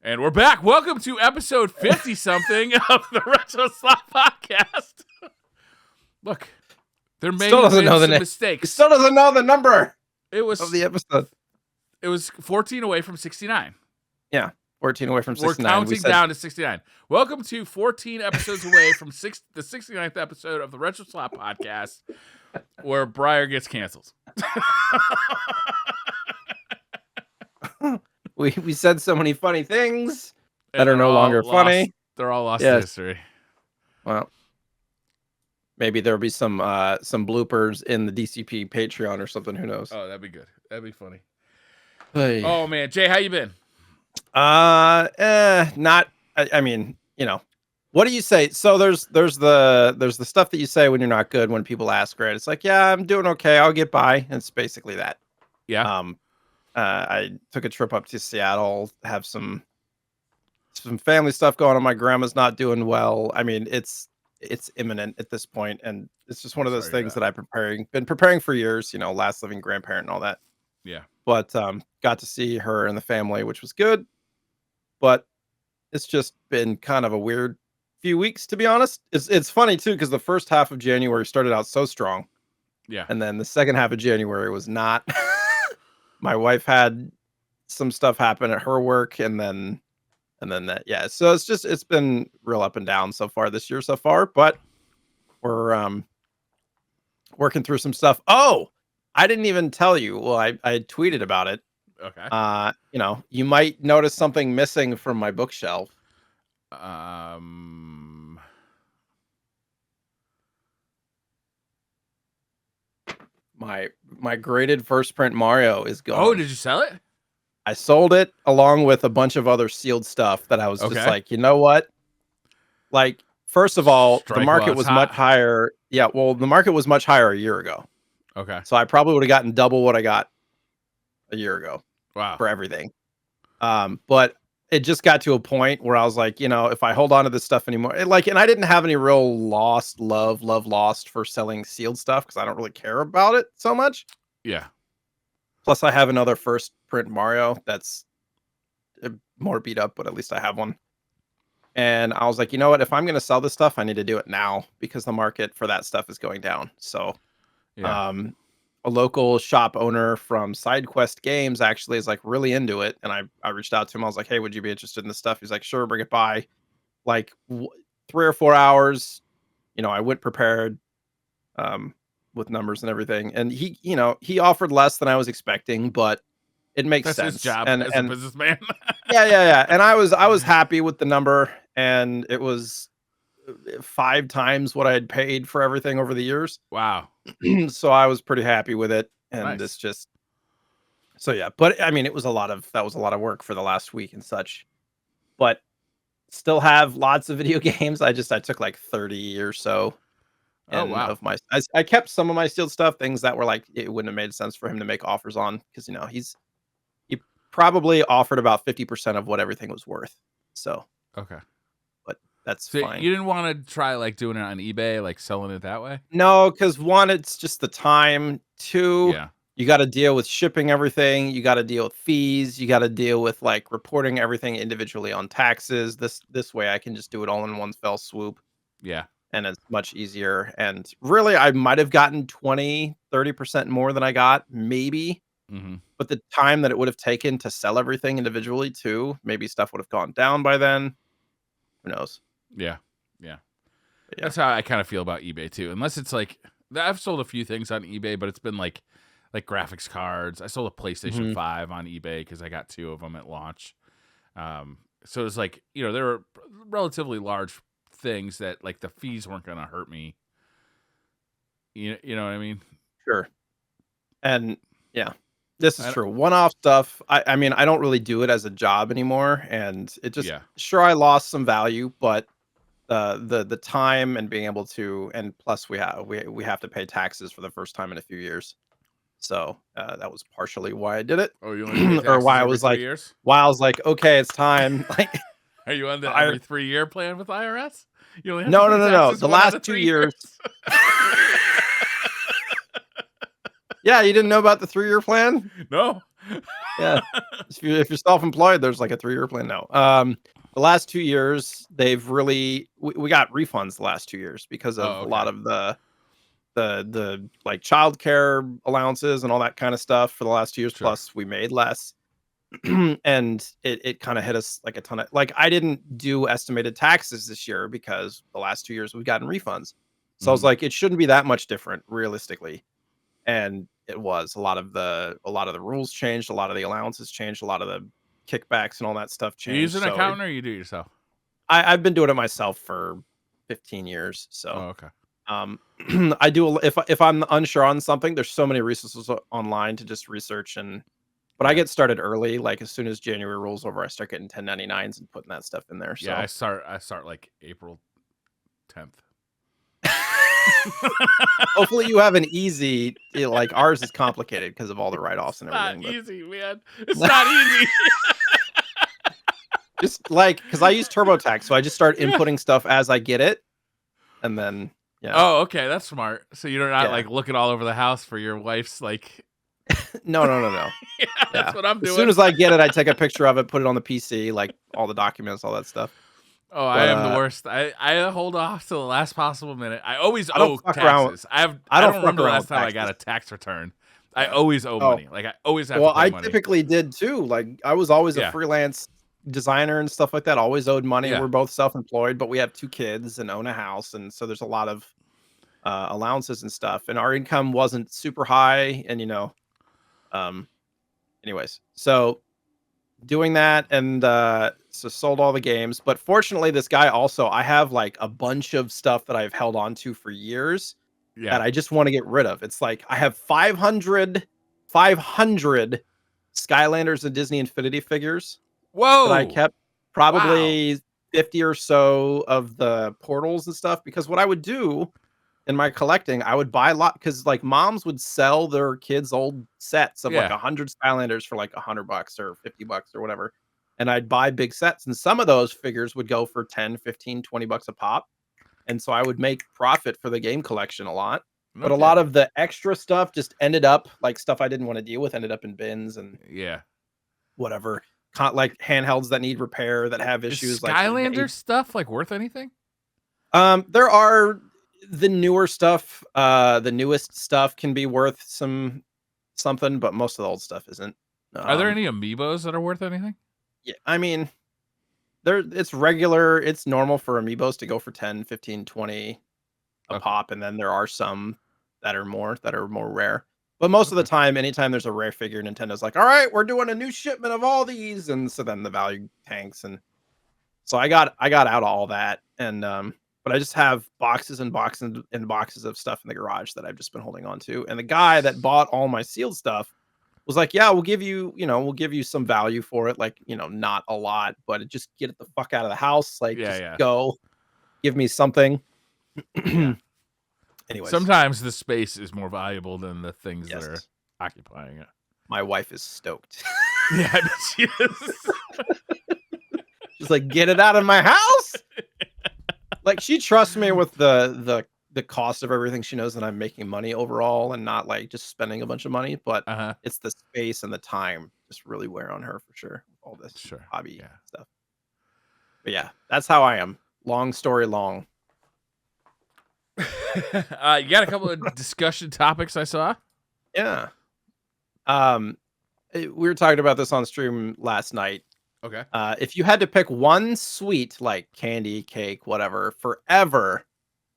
And we're back. Welcome to episode 50-something of the RetroSlot podcast. Look, there may have been some mistakes. He still doesn't know the number of the episode. It was 14 away from 69. Yeah, 14 away from 69. We're counting down to 69. Welcome to 14 episodes away from the 69th episode of the RetroSlot podcast, where Briar gets canceled. We said so many funny things that are no longer funny. They're all lost to history. Well, maybe there'll be some bloopers in the DCP Patreon or something. Who knows? Oh, that'd be good. That'd be funny. Hey. Oh man, Jay, how you been? Not. I mean, you know, what do you say? So there's the stuff that you say when you're not good when people ask, right? It's like, yeah, I'm doing okay. I'll get by. And it's basically that. Yeah. I took a trip up to Seattle, have some family stuff going on. My grandma's not doing well. I mean, it's imminent at this point, and it's just one of those things that I've been preparing for years, you know, last living grandparent and all that. Yeah. But got to see her and the family, which was good. But it's just been kind of a weird few weeks, to be honest. It's funny too, because the first half of January started out so strong. Yeah. And then the second half of January was not. My wife had some stuff happen at her work, and then that, yeah. So it's been real up and down so far this year so far, but we're working through some stuff. Oh, I didn't even tell you. Well, I tweeted about it. Okay. You know, you might notice something missing from my bookshelf. My graded first print Mario is gone. Oh, did you sell it? I sold it along with a bunch of other sealed stuff that I was just like, you know what? Like, first of all, the market was much higher. Yeah, well, the market was much higher a year ago. Okay. So I probably would have gotten double what I got a year ago. Wow. For everything. But it just got to a point where I was like, you know, if I hold on to this stuff anymore, and I didn't have any real love lost for selling sealed stuff because I don't really care about it so much. Yeah. Plus, I have another first print Mario that's more beat up, but at least I have one. And I was like, you know what? If I'm going to sell this stuff, I need to do it now because the market for that stuff is going down. So, yeah. A local shop owner from SideQuest Games actually is like really into it. And I reached out to him. I was like, hey, would you be interested in this stuff? He's like, sure, bring it by. Like 3 or 4 hours. You know, I went prepared with numbers and everything. And he offered less than I was expecting, but it makes sense. That's his job as a businessman. Yeah. And I was happy with the number, and it was 5 times what I had paid for everything over the years. Wow. So I was pretty happy with it. And nice. It's just, so yeah, but I mean, that was a lot of work for the last week and such, but still have lots of video games. I took like 30 or so. Oh, wow. I kept some of my sealed stuff, things that were like, it wouldn't have made sense for him to make offers on. Cause you know, he probably offered about 50% of what everything was worth. So, okay. That's so fine. You didn't want to try like doing it on eBay, like selling it that way? No, because 1, it's just the time. 2, yeah, you got to deal with shipping everything. You got to deal with fees. You got to deal with like reporting everything individually on taxes. This way, I can just do it all in one fell swoop. Yeah, and it's much easier. And really, I might have gotten 20-30% more than I got, maybe. Mm-hmm. But the time that it would have taken to sell everything individually too, maybe stuff would have gone down by then. Who knows? Yeah. That's how I kind of feel about eBay too. Unless it's like, I've sold a few things on eBay, but it's been like graphics cards. I sold a PlayStation 5 on eBay because I got 2 of them at launch. So it's like, you know, there were relatively large things that like the fees weren't going to hurt me. You know what I mean? Sure. And yeah, this is true. One-off stuff. I mean, I don't really do it as a job anymore, and it just sure I lost some value, but the time and being able to, and plus we have to pay taxes for the first time in a few years, so that was partially why I did it. Oh, you only pay or why I was like, okay, it's time. Like, are you on the every 3-year plan with IRS? You only have no. The last 2 years. years. Yeah, you didn't know about the 3-year plan? No, Yeah. If you're self-employed, there's like a 3-year plan. No. The last 2 years, they've really we got refunds the last 2 years because of Oh, a okay. lot of the like childcare allowances and all that kind of stuff for the last 2 years. Sure. Plus, we made less, and it kind of hit us like a ton of like I didn't do estimated taxes this year because the last 2 years we've gotten refunds. So I was Mhm. like, it shouldn't be that much different realistically, and it was a lot of the rules changed, a lot of the allowances changed, a lot of the kickbacks and all that stuff You use changed. an So accountant or you do it yourself? I've been doing it myself for 15 years. So Oh, okay. um, I do if I'm unsure on something, there's so many resources online to just research and. But I Yeah. get started early. Like as soon as January rolls over, I start getting 1099s and putting that stuff in there. Yeah, So I start like April 10th. hopefully you have an easy. Like ours is complicated because of all the write-offs It's and not everything. But easy, man. It's not easy. just like because I use TurboTax, so I just start Yeah. inputting stuff as I get it, and then yeah, Oh, okay, that's smart. So you're not yeah. like looking all over the house for your wife's like. No. Yeah, that's Yeah. what I'm As soon doing. as I get it, I take a picture of it, put it on the PC, like all the documents, all that stuff. Oh, I But am the worst. I hold off till the last possible minute. I always I don't owe fuck around. taxes. I I don't don't fuck remember the around last with time I got taxes. a tax return. I Yeah. always owe Oh, money. Like I always have to well, pay I money. typically did too. Like I was always a Yeah. freelance designer and stuff like that. Always owed money. Yeah. We're both self-employed, but we have 2 kids and own a house, and so there's a lot of allowances and stuff. And our income wasn't super high, and um, anyways, so doing that and so sold all the games. But fortunately, this guy also I have like a bunch of stuff that I've held on to for years that Yeah. I just want to get rid of. It's like I have 500 Skylanders and Disney Infinity figures that I Whoa. kept, Wow. probably 50 or so of the portals and stuff, because what I would do in my collecting, I would buy a lot because like moms would sell their kids old sets of like Yeah. 100 Skylanders for like $100 or $50 or whatever. And I'd buy big sets, and some of those figures would go for 10, 15, $20 a pop. And so I would make profit for the game collection a lot. No But a lot kidding. of the extra stuff just ended up like stuff I didn't want to deal with, ended up in bins and Yeah. whatever. Like handhelds that need repair, that have Is issues like Skylander stuff like worth anything? there are the newer stuff, the newest stuff can be worth something, but most of the old stuff isn't. Are there Um any amiibos that are worth anything? yeah, I mean, it's regular, it's normal for amiibos to go for 10, 15, 20 a Okay. pop, and then there are some that are more rare. But most of the Okay. time, anytime there's a rare figure, Nintendo's like, "All right, we're doing a new shipment of all these," and so then the value tanks. And so I got out of all that, and but I just have boxes and boxes and boxes of stuff in the garage that I've just been holding on to. And the guy that bought all my sealed stuff was like, "Yeah, we'll give you, we'll give you some value for it, like, not a lot, but just get it the fuck out of the house, like Yeah, just yeah. go, give me something." Yeah. Anyways, Sometimes the space is more valuable than the things that are yes, occupying it. my wife is stoked. Yeah, I bet she is. She's like, "Get it out of my house." Like, she trusts me with the cost of everything. She knows that I'm making money overall and not, like, just spending a bunch of money, but Uh-huh. it's the space and the time just really wear on her for sure, all this Sure. hobby Yeah. stuff. But yeah, that's how I am. Long story long. You got a couple of discussion topics I saw? Yeah. Um, we were talking about this on stream last night. Okay. If you had to pick one sweet, like candy, cake, whatever, forever,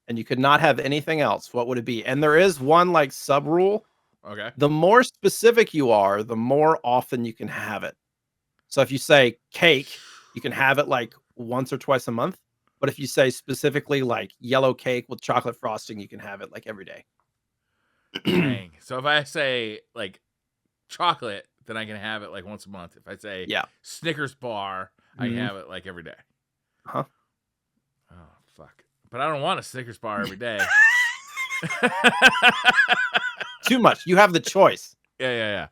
and you could not have anything else, what would it be? And there is one like sub rule. Okay. The more specific you are, the more often you can have it. So if you say cake, you can have it like once or twice a month. But if you say specifically like yellow cake with chocolate frosting, you can have it like every day. Dang. So if I say like chocolate, then I can have it like once a month. If I say Yeah. Snickers bar, I can Mhm. have it like every day. Huh? Oh, fuck. But I don't want a Snickers bar every day. Too much. You have the choice. Yeah.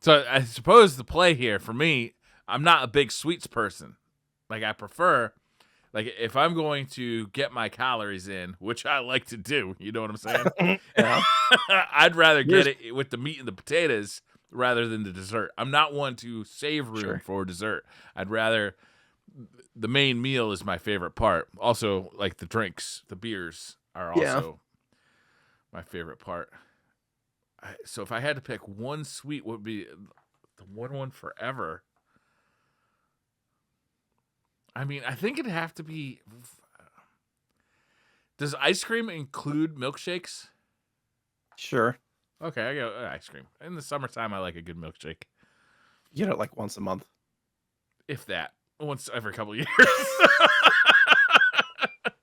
So I suppose the play here for me, I'm not a big sweets person. Like I prefer, like if I'm going to get my calories in, which I like to do, you know what I'm saying? Yeah. I'd rather Yours- get it with the meat and the potatoes rather than the dessert. I'm not one to save room for dessert. I'd rather the main meal is my favorite part. Also, like the drinks, the beers are also my favorite part. So if I had to pick one sweet, what would be the one forever? I mean, I think it'd have to be. Does ice cream include milkshakes? Sure. Okay, I go ice cream. In the summertime, I like a good milkshake. You get it like once a month. If that. Once every couple of years.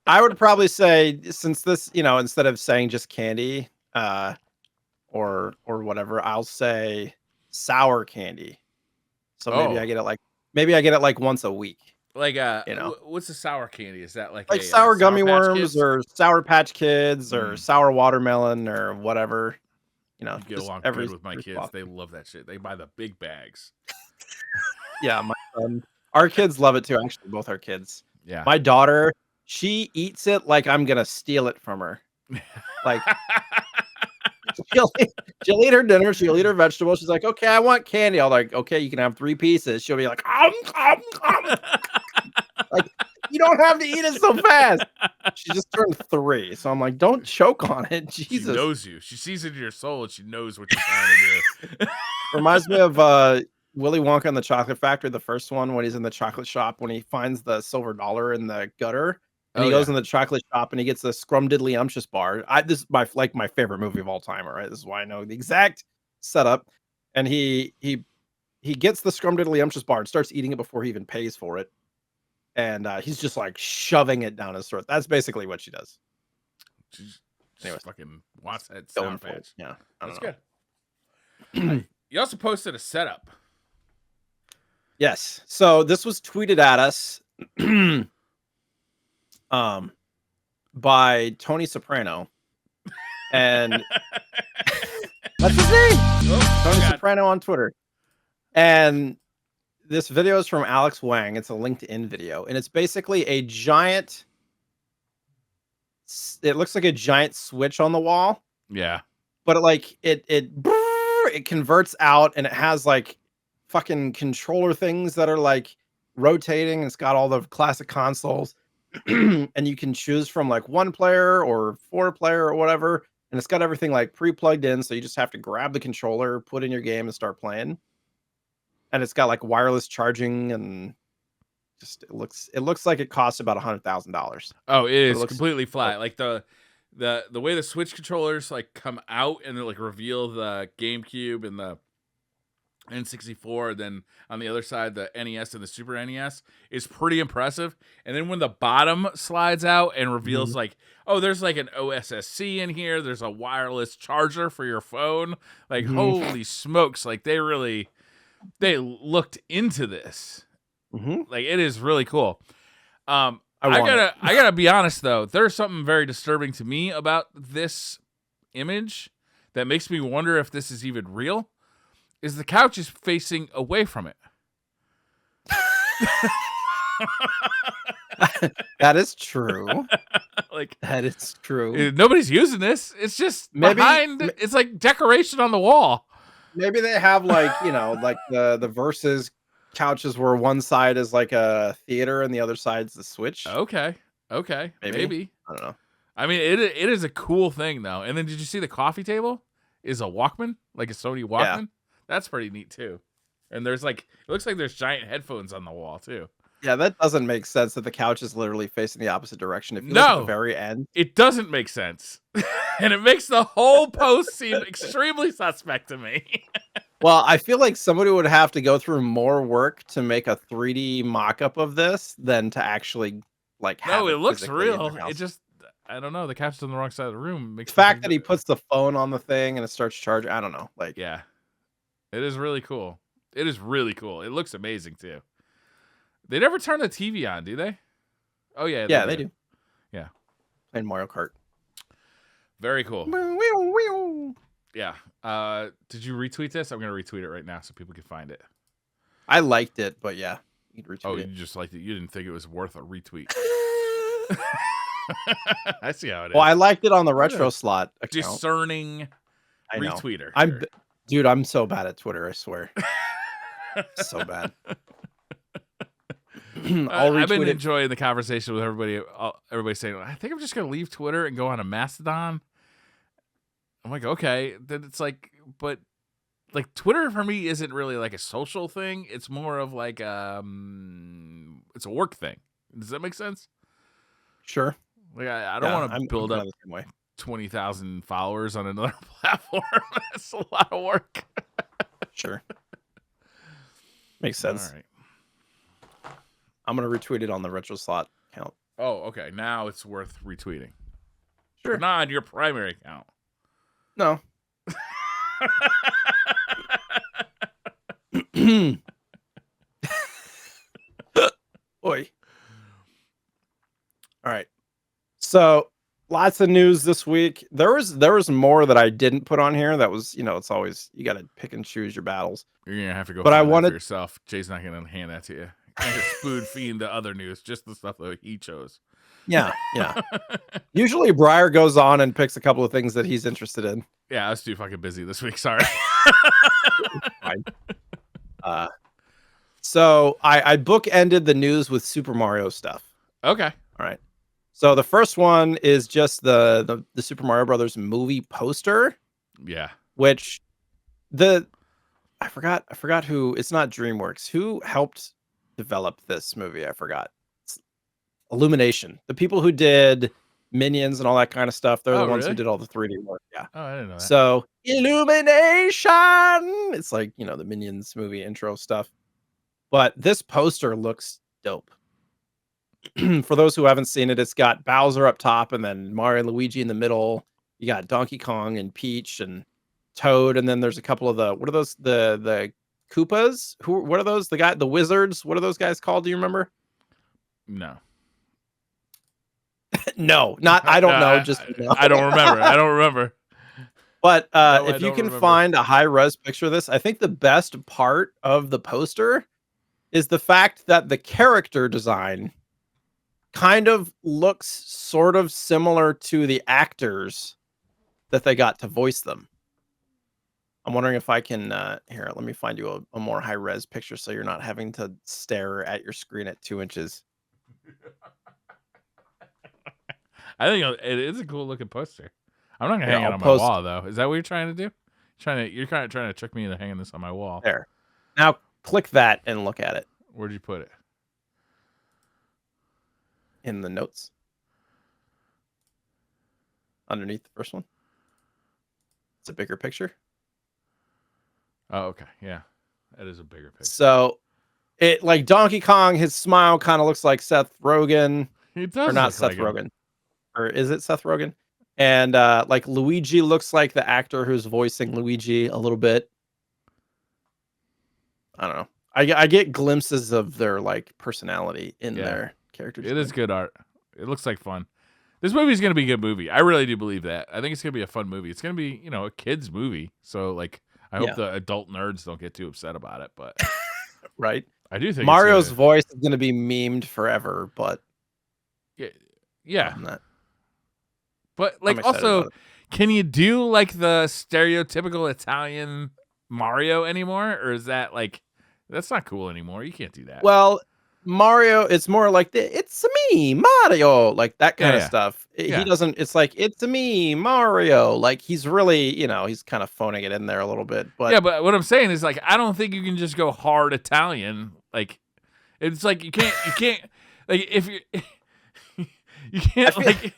I would probably say, since this, instead of saying just candy, or whatever, I'll say sour candy. So maybe I get it like once a week. Like what's the sour candy? Is that like sour gummy worms Kids? or Sour Patch Kids or sour watermelon or whatever? You get along good with my kids. They love that shit. They buy the big bags. Yeah, my son. Our kids love it too. Actually, both our kids. Yeah. My daughter, she eats it like I'm gonna steal it from her. Like she'll eat her dinner. She'll eat her vegetables. She's like, okay, I want candy. I'm like, okay, you can have 3 pieces. She'll be like, like, you don't have to eat it so fast. She just turned 3, so I'm like, don't choke on it. Jesus. She knows you. She sees into your soul, and she knows what you're trying to do. Reminds me of Willy Wonka and the Chocolate Factory, the first one, when he's in the chocolate shop, when he finds the silver dollar in the gutter, and he goes in the chocolate shop and he gets the Scrumdiddlyumptious bar. This is my favorite movie of all time. All right, this is why I know the exact setup. And he gets the Scrumdiddlyumptious bar and starts eating it before he even pays for it. And he's just like shoving it down his throat. That's basically what she does. She fucking wants that sour patch. Yeah, that's good. You also posted a setup. Yes. So this was tweeted at us by Tony Soprano. And that's his name. Tony Soprano on Twitter. And this video is from Alex Wang. It's a LinkedIn video. And it's basically a giant. It looks like a giant switch on the wall. Yeah. But it converts out, and it has like fucking controller things that are like rotating. It's got all the classic consoles. And you can choose from like 1 player or 4 player or whatever. And it's got everything like pre-plugged in. So you just have to grab the controller, put in your game, and start playing. And it's got like wireless charging, and just it looks like it costs about $100,000. Oh, it is completely flat. Like the way the Switch controllers like come out and they like reveal the GameCube and the N64, then on the other side the NES and the Super NES is pretty impressive. And then when the bottom slides out and reveals like, oh, there's like an OSSC in here, there's a wireless charger for your phone. Like holy smokes, like they looked into this. Like it is really cool. I gotta be honest though, there's something very disturbing to me about this image that makes me wonder if this is even real. Is the couch is facing away from it. That is true. Like that is true. Nobody's using this. It's just behind. It's like decoration on the wall. Maybe they have like like the Versus couches where one side is like a theater and the other side's the Switch. Okay. Maybe. I don't know. I mean, it is a cool thing though. And then did you see the coffee table is a Walkman, like a Sony Walkman? Yeah. That's pretty neat too. And there's like, it looks like there's giant headphones on the wall too. Yeah, that doesn't make sense that the couch is literally facing the opposite direction. If you look at the very end, it doesn't make sense. And it makes the whole post seem extremely suspect to me. Well, I feel like somebody would have to go through more work to make a 3D mock-up of this than to actually like have it looks real. It just, I don't know, the couch is on the wrong side of the room. The fact that he puts the phone on the thing and it starts charging, I don't know. Like, yeah. It is really cool. It is really cool. It looks amazing too. They never turn the TV on, do they? Oh yeah. Yeah, they do. Yeah. Playing Mario Kart. Very cool. Yeah. Did you retweet this? I'm gonna retweet it right now so people can find it. I liked it, but yeah, you'd retweet it. You just liked it. You didn't think it was worth a retweet. I see how it is. Well, I liked it on the RetroSlot account. Discerning retweeter. Dude, I'm so bad at Twitter, I swear. So bad. I've been enjoying the conversation with everybody. Everybody saying, "I think I'm just gonna leave Twitter and go on a Mastodon." I'm like, okay. Then it's like, but like Twitter for me isn't really like a social thing. It's more of like it's a work thing. Does that make sense? Sure. Like I don't want to build up the same way. 20,000 followers on another platform. That's a lot of work. Sure. Makes sense. All right. I'm gonna retweet it on the RetroSlot account. Oh, okay. Now it's worth retweeting. Sure. But not on your primary account. No. Oi. All right. So lots of news this week. There was more that I didn't put on here. That was, it's always you got to pick and choose your battles. You're gonna have to go. But I find that wanted for yourself. Jay's not gonna hand that to you. And spoon feeding the other news, just the stuff that he chose. Yeah. Usually Briar goes on and picks a couple of things that he's interested in. Yeah, I was too fucking busy this week. Sorry. Fine. So I bookended the news with Super Mario stuff. Okay. All right. So the first one is just the Super Mario Brothers movie poster. Yeah. Which I forgot who. It's not DreamWorks. Who helped develop this movie? I forgot. It's Illumination. The people who did Minions and all that kind of stuff. They're the ones who did all the 3D work. Yeah. Oh, I didn't know that. So Illumination. It's like, the Minions movie intro stuff. But this poster looks dope. For those who haven't seen it, it's got Bowser up top and then Mario and Luigi in the middle. You got Donkey Kong and Peach and Toad, and then there's a couple of what are those? The Koopas? What are those? The wizards? What are those guys called? Do you remember? No. No, not I don't know. Just I don't remember. I don't remember. But if you can find a high-res picture of this, I think the best part of the poster is the fact that the character design kind of looks sort of similar to the actors that they got to voice them. I'm wondering if I can here, let me find you a more high-res picture so you're not having to stare at your screen at 2 inches. I think it is a cool looking poster. I'm not gonna hang it on my wall though. Is that what you're trying to do? You're kind of trying to trick me into hanging this on my wall. There. Now click that and look at it. Where'd you put it? In the notes. Underneath the first one. It's a bigger picture. Oh, okay. Yeah. That is a bigger picture. So it like Donkey Kong, his smile kind of looks like Seth Rogen. He does. Or not Seth Rogen. Or is it Seth Rogen? And like Luigi looks like the actor who's voicing Luigi a little bit. I don't know. I get glimpses of their like personality in their characters. It is good art. It looks like fun. This movie is going to be a good movie. I really do believe that. I think it's going to be a fun movie. It's going to be, a kid's movie. So like, I hope the adult nerds don't get too upset about it, but right. I do think Mario's voice is going to be memed forever, but yeah. But like also, can you do like the stereotypical Italian Mario anymore? Or is that like, that's not cool anymore. You can't do that. Well, Mario, it's more like it's me, Mario, like that kind of stuff. He doesn't, it's like, it's me, Mario. Like he's really, he's kind of phoning it in there a little bit. But yeah, but what I'm saying is like, I don't think you can just go hard Italian. Like, it's like, you can't, like, if you can't like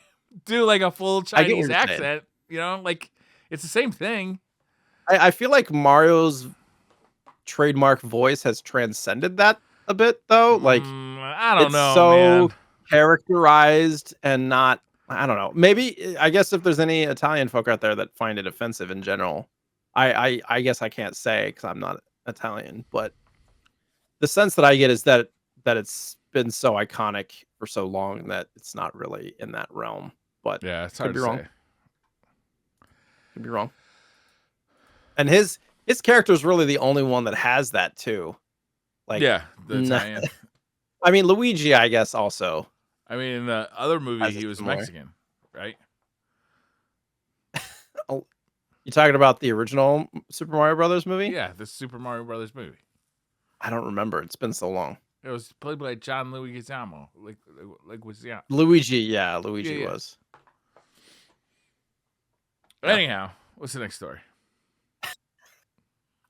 do like a full Chinese accent, like it's the same thing. I feel like Mario's trademark voice has transcended that a bit though. Like I don't know, so man. Characterized and not, I don't know. Maybe I guess if there's any Italian folk out there that find it offensive in general, I guess I can't say because I'm not Italian, but the sense that I get is that it's been so iconic for so long that it's not really in that realm. But yeah, it's hard could be to wrong. say. Could be wrong. And his character is really the only one that has that too. Like the Italian. I mean, Luigi, I guess also. I mean, in the other movie, he was Mexican, right? You talking about the original Super Mario Brothers movie? Yeah, the Super Mario Brothers movie. I don't remember. It's been so long. It was played by John Leguizamo. Leguizamo. Luigi, yeah, Luigi Yeah. was. Yeah. Anyhow, what's the next story?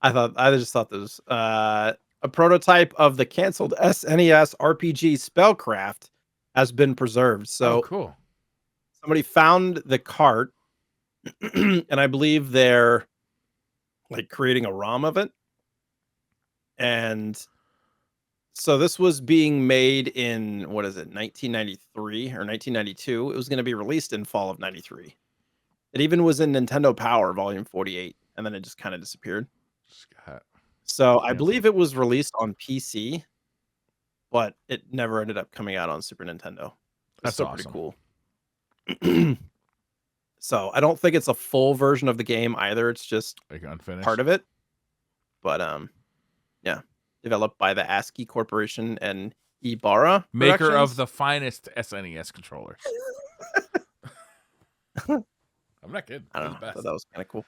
I just thought this was a prototype of the canceled SNES RPG Spellcraft has been preserved. So cool. Somebody found the cart, and I believe they're like creating a ROM of it. And so this was being made in 1993 or 1992. It was going to be released in fall of 93. It even was in Nintendo Power Volume 48, and then it just kind of disappeared. So I believe it was released on PC, but it never ended up coming out on Super Nintendo. That's still awesome. Pretty cool. So I don't think it's a full version of the game either. It's just like unfinished part of it. But yeah, developed by the ASCII Corporation and Ibarra, maker of the finest SNES controllers. I'm not kidding. I don't know. That was kind of cool.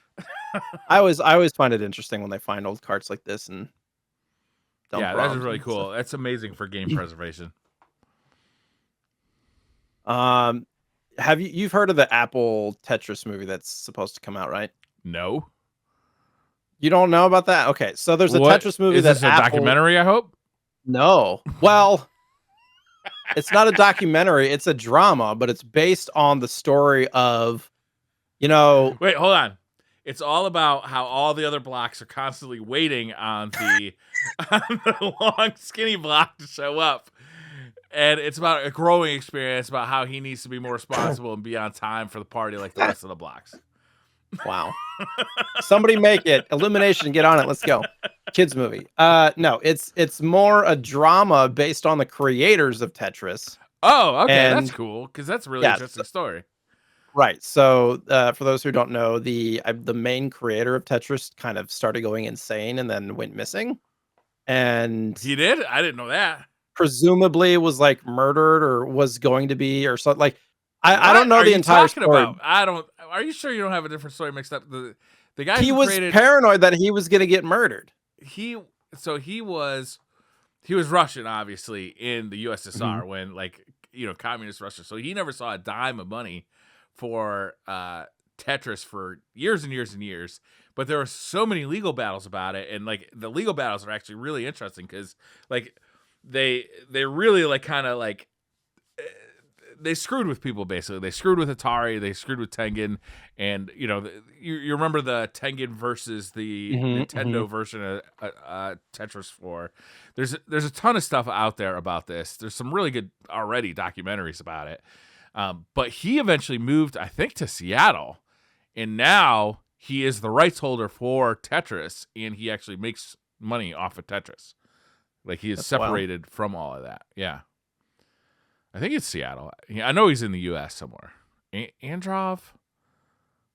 I always find it interesting when they find old carts like this and that's really cool. Stuff. That's amazing for game preservation. You've heard of the Apple Tetris movie that's supposed to come out, right? No. You don't know about that? Okay, so there's a Tetris movie that's a documentary, I hope? No. Well, it's not a documentary, it's a drama, but it's based on the story of, Wait, hold on. It's all about how all the other blocks are constantly waiting on the long, skinny block to show up. And it's about a growing experience about how he needs to be more responsible and be on time for the party like the rest of the blocks. Wow. Somebody make it. Illumination, get on it. Let's go. Kids movie. No, it's more a drama based on the creators of Tetris. Oh, okay. That's cool, because that's a really interesting story. Right. So for those who don't know, the main creator of Tetris kind of started going insane and then went missing. And he did? I didn't know that. Presumably was like murdered or was going to be or something. Like I don't know the entire story. About? Are you sure you don't have a different story mixed up? The guy he was paranoid that he was going to get murdered. He was Russian, obviously, in the USSR when communist Russia. So he never saw a dime of money for Tetris for years and years and years. But there were so many legal battles about it, and like the legal battles are actually really interesting because like they really they screwed with people, basically. They screwed with Atari, they screwed with Tengen, and you remember the Tengen versus the Nintendo version of Tetris 4. There's a ton of stuff out there about this. There's some really good already documentaries about it. But he eventually moved, I think, to Seattle, and now he is the rights holder for Tetris, and he actually makes money off of Tetris. Like he is separated from all of that. Yeah. I think it's Seattle. I know he's in the U.S. somewhere. Androv?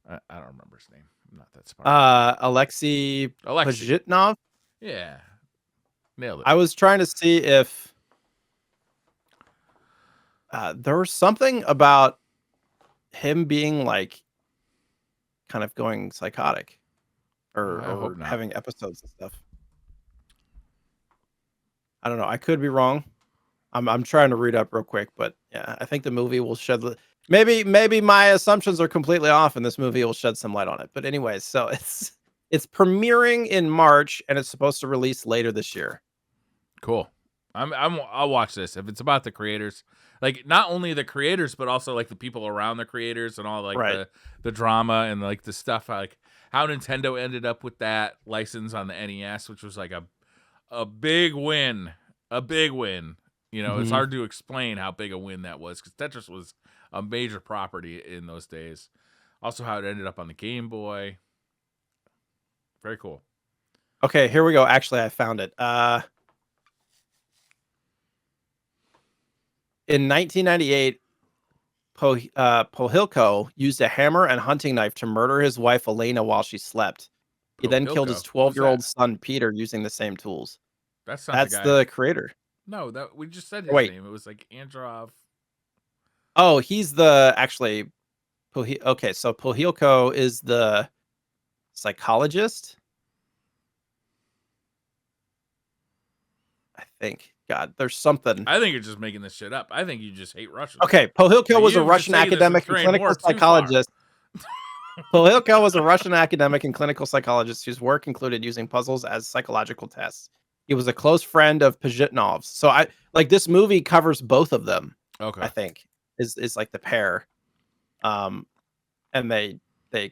I don't remember his name. I'm not that smart. Alexei Pajitnov? Yeah. Nailed it. I was trying to see if there was something about him being like kind of going psychotic or having episodes and stuff. I don't know. I could be wrong. I'm trying to read up real quick, but yeah, I think the movie will shed maybe my assumptions are completely off and this movie will shed some light on it. But anyways, so it's premiering in March and it's supposed to release later this year. Cool. I'll watch this if it's about the creators. Like not only the creators, but also like the people around the creators and all like the drama and like the stuff like how Nintendo ended up with that license on the NES, which was like a big win. A big win. It's hard to explain how big a win that was because Tetris was a major property in those days. Also, how it ended up on the Game Boy. Very cool. Okay, here we go. Actually, I found it. In 1998, Pohilko used a hammer and hunting knife to murder his wife Elena while she slept. He then killed his 12-year-old son Peter using the same tools. That's the creator. No, that we just said his name. It was like Androv. Oh, he's the actually. Okay, so Pohilko is the psychologist. I think. God, there's something. I think you're just making this shit up. I think you just hate Russians. Okay, Pohilko was a You've Russian taken this academic and Ukraine clinical war too far. psychologist. Pohilko was a Russian academic and clinical psychologist whose work included using puzzles as psychological tests. He was a close friend of Pajitnov's. So I like this movie covers both of them. Okay. I think is like the pair. And they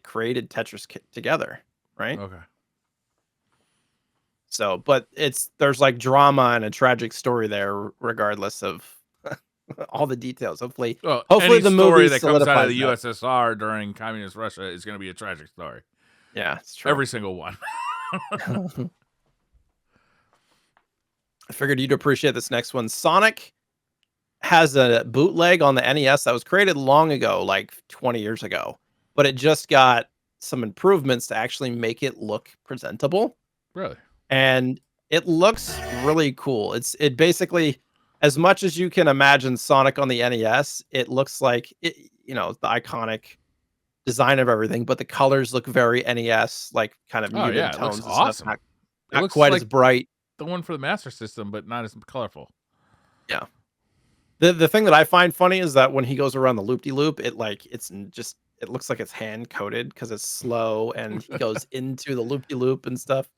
created Tetris together, right? Okay. So, but there's like drama and a tragic story there, regardless of all the details. Hopefully any the story movie that comes out of the that. USSR during communist Russia is going to be a tragic story. Yeah, it's true. Every single one. I figured you'd appreciate this next one. Sonic has a bootleg on the NES that was created long ago, like 20 years ago, but it just got some improvements to actually make it look presentable. Really? And it looks really cool. It basically, as much as you can imagine Sonic on the NES, it looks like it, the iconic design of everything, but the colors look very NES, like kind of muted tones. It looks awesome. Not quite like as bright. The one for the Master System, but not as colorful. Yeah. The thing that I find funny is that when he goes around the loop-de-loop, it looks like it's hand coded because it's slow and he goes into the loop-de-loop and stuff.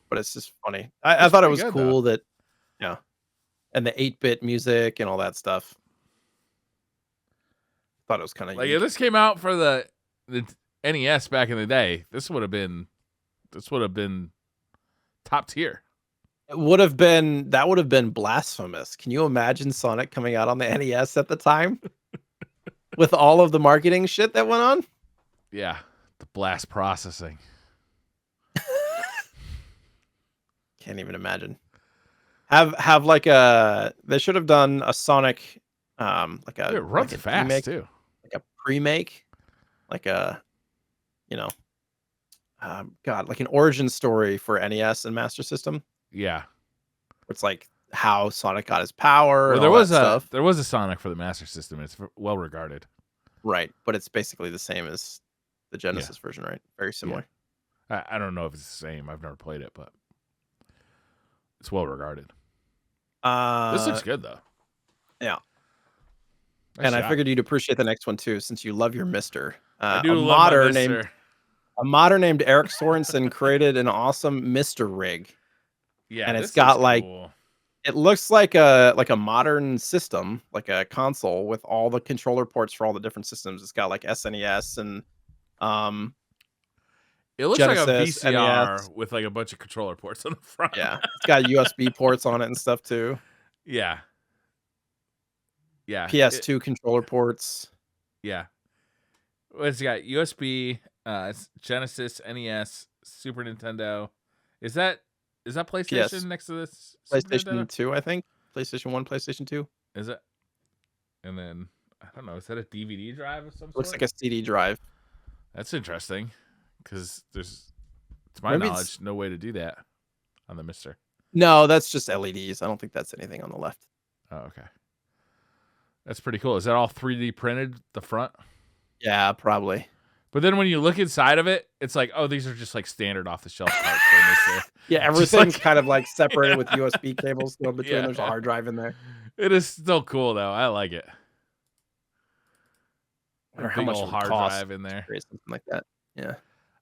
But it's just funny. I thought it was cool that, and the 8-bit music and all that stuff. Thought it was kind of like if this came out for the NES back in the day, this would have been top tier. That would have been blasphemous. Can you imagine Sonic coming out on the NES at the time with all of the marketing shit that went on? Yeah, the blast processing. Can't even imagine. Have like they should have done a Sonic like a it runs like a fast remake, too. like a pre-make, like a like an origin story for NES and Master System. Yeah. It's like how Sonic got his power. Well, there was a Sonic for the Master System. It's well regarded. Right, but it's basically the same as the Genesis version, right? Very similar. Yeah. I don't know if it's the same. I've never played it, but it's well regarded. This looks good though. Yeah. Nice and shot. I figured you'd appreciate the next one too, since you love your Mister. I do love my Mister. A modder named Eric Sorensen created an awesome Mister rig. Yeah, and it's got like cool. It looks like a modern system, like a console with all the controller ports for all the different systems. It's got like SNES and it looks Genesis, like a VCR NES. with like a bunch of controller ports on the front. Yeah, it's got USB ports on it and stuff too. Yeah. Yeah. PS2 controller ports. Yeah. It's got USB, Genesis, NES, Super Nintendo. Is that PlayStation next to this? PlayStation 2, I think. PlayStation 1, PlayStation 2. Is it? And then I don't know. Is that a DVD drive of some sort? Looks like a CD drive. That's interesting, because there's, to my knowledge, no way to do that on the Mister. No, that's just LEDs. I don't think that's anything on the left. Oh, okay. That's pretty cool. Is that all 3D printed, the front? Yeah, probably. But then when you look inside of it, it's like, oh, these are just like standard off-the-shelf parts. Yeah, everything's kind of like separated with USB cables going between. There's a hard drive in there. It is still cool, though. I like it. Or how much hard drive in there. Or something like that. Yeah.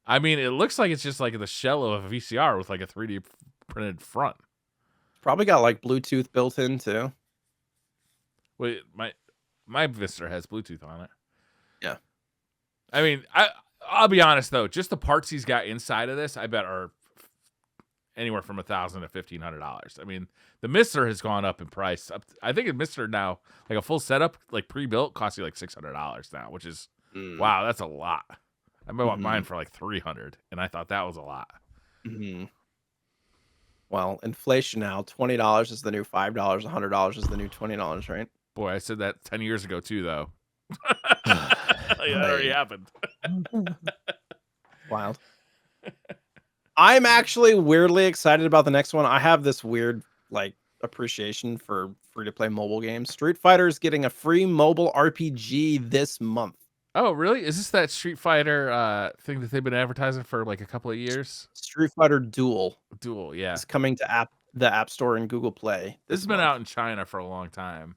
I mean, it looks like it's just like the shell of a VCR with like a 3D printed front. Probably got like Bluetooth built in too. Wait, my Vista has Bluetooth on it. Yeah. I mean, I'll be honest though, just the parts he's got inside of this, I bet are anywhere from $1,000 to $1,500. I mean, the Mister has gone up in price. I think a Mister now, like a full setup, like pre-built, costs you like $600 now, which is wow, that's a lot. I bought mine for like $300, and I thought that was a lot. Mm-hmm. Well, inflation now, $20 is the new $5, $100 is the new $20, right? Boy, I said that 10 years ago too, though. That already happened. Wild. I'm actually weirdly excited about the next one. I have this weird like appreciation for free-to-play mobile games. Street Fighter is getting a free mobile RPG this month. Oh, really? Is this that Street Fighter thing that they've been advertising for like a couple of years? Street Fighter Duel Duel, yeah. is coming to the App Store and Google Play This has this been month. out in China for a long time.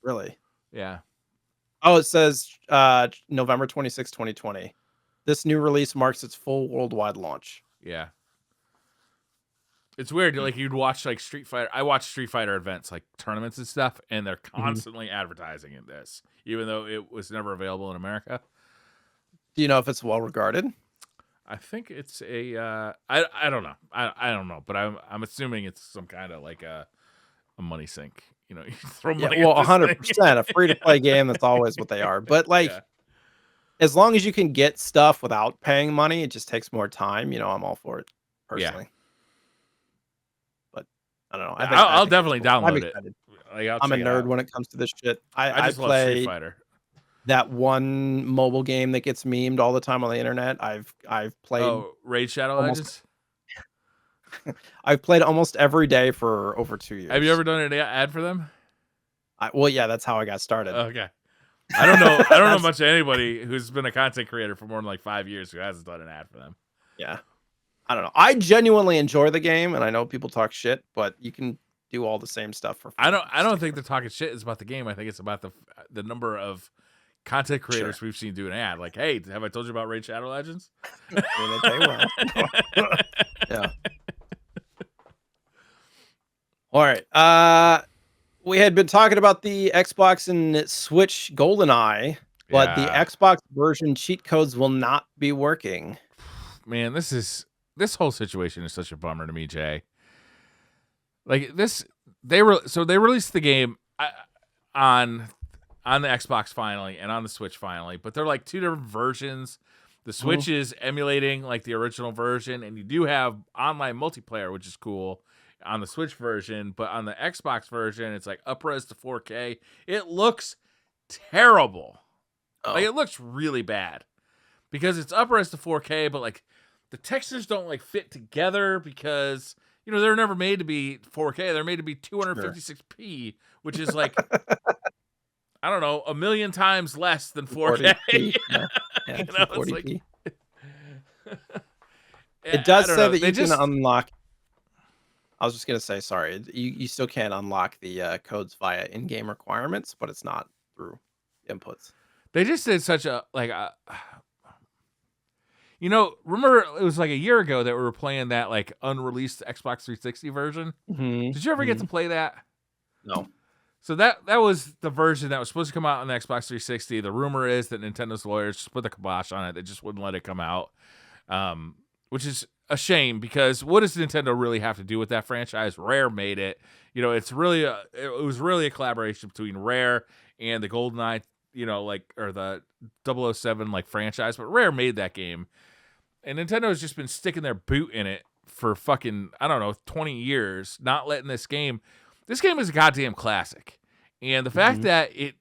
Really? Yeah. Oh, it says November 26, 2020. This new release marks its full worldwide launch. Yeah. It's weird. Like you'd watch like Street Fighter. I watch Street Fighter events, like tournaments and stuff, and they're constantly advertising in this, even though it was never available in America. Do you know if it's well regarded? I think it's a. I don't know. I don't know, but I'm assuming it's some kind of like a money sink. You know, you throw money. Yeah, well, 100%. A free to play game. That's always what they are. But like, as long as you can get stuff without paying money, it just takes more time. I'm all for it personally. Yeah. But I don't know. I'll definitely download it. Like, I'm a nerd when it comes to this shit. I just love Street Fighter. That one mobile game that gets memed all the time on the internet. I've played. Oh, Raid Shadow Legends. I've played almost every day for over 2 years. Have you ever done an ad for them? Well, yeah, that's how I got started. Okay. I don't know. I don't know much of anybody who's been a content creator for more than like 5 years who hasn't done an ad for them. Yeah. I don't know. I genuinely enjoy the game, and I know people talk shit, but you can do all the same stuff for free. I don't think they're talking shit is about the game. I think it's about the number of content creators we've seen do an ad. Like, hey, have I told you about Raid Shadow Legends? Yeah. All right. We had been talking about the Xbox and Switch GoldenEye, but the Xbox version cheat codes will not be working. Man, this whole situation is such a bummer to me, Jay. Like this, they released the game on the Xbox finally and on the Switch finally, but they're like two different versions. The Switch is emulating like the original version, and you do have online multiplayer, which is cool on the Switch version, but on the Xbox version, it's like up-res to 4K. It looks terrible. Like it looks really bad because it's up-res to 4K, but like the textures don't like fit together because they're never made to be 4K. They're made to be 256p, which is like I don't know, 1 million times less than 4K. Yeah, it's like, it does say that you can unlock. I was just gonna say, sorry, you still can't unlock the codes via in-game requirements, but it's not through inputs. They just did such a remember it was like a year ago that we were playing that like unreleased Xbox 360 version. Did you ever get to play that? No. So that was the version that was supposed to come out on the Xbox 360. The rumor is that Nintendo's lawyers just put the kibosh on it. They just wouldn't let it come out, which is a shame because what does Nintendo really have to do with that franchise? Rare made it. It's really it was really a collaboration between Rare and the GoldenEye, or the 007 like franchise. But Rare made that game, and Nintendo has just been sticking their boot in it for fucking 20 years, not letting this game. This game is a goddamn classic. And the fact that it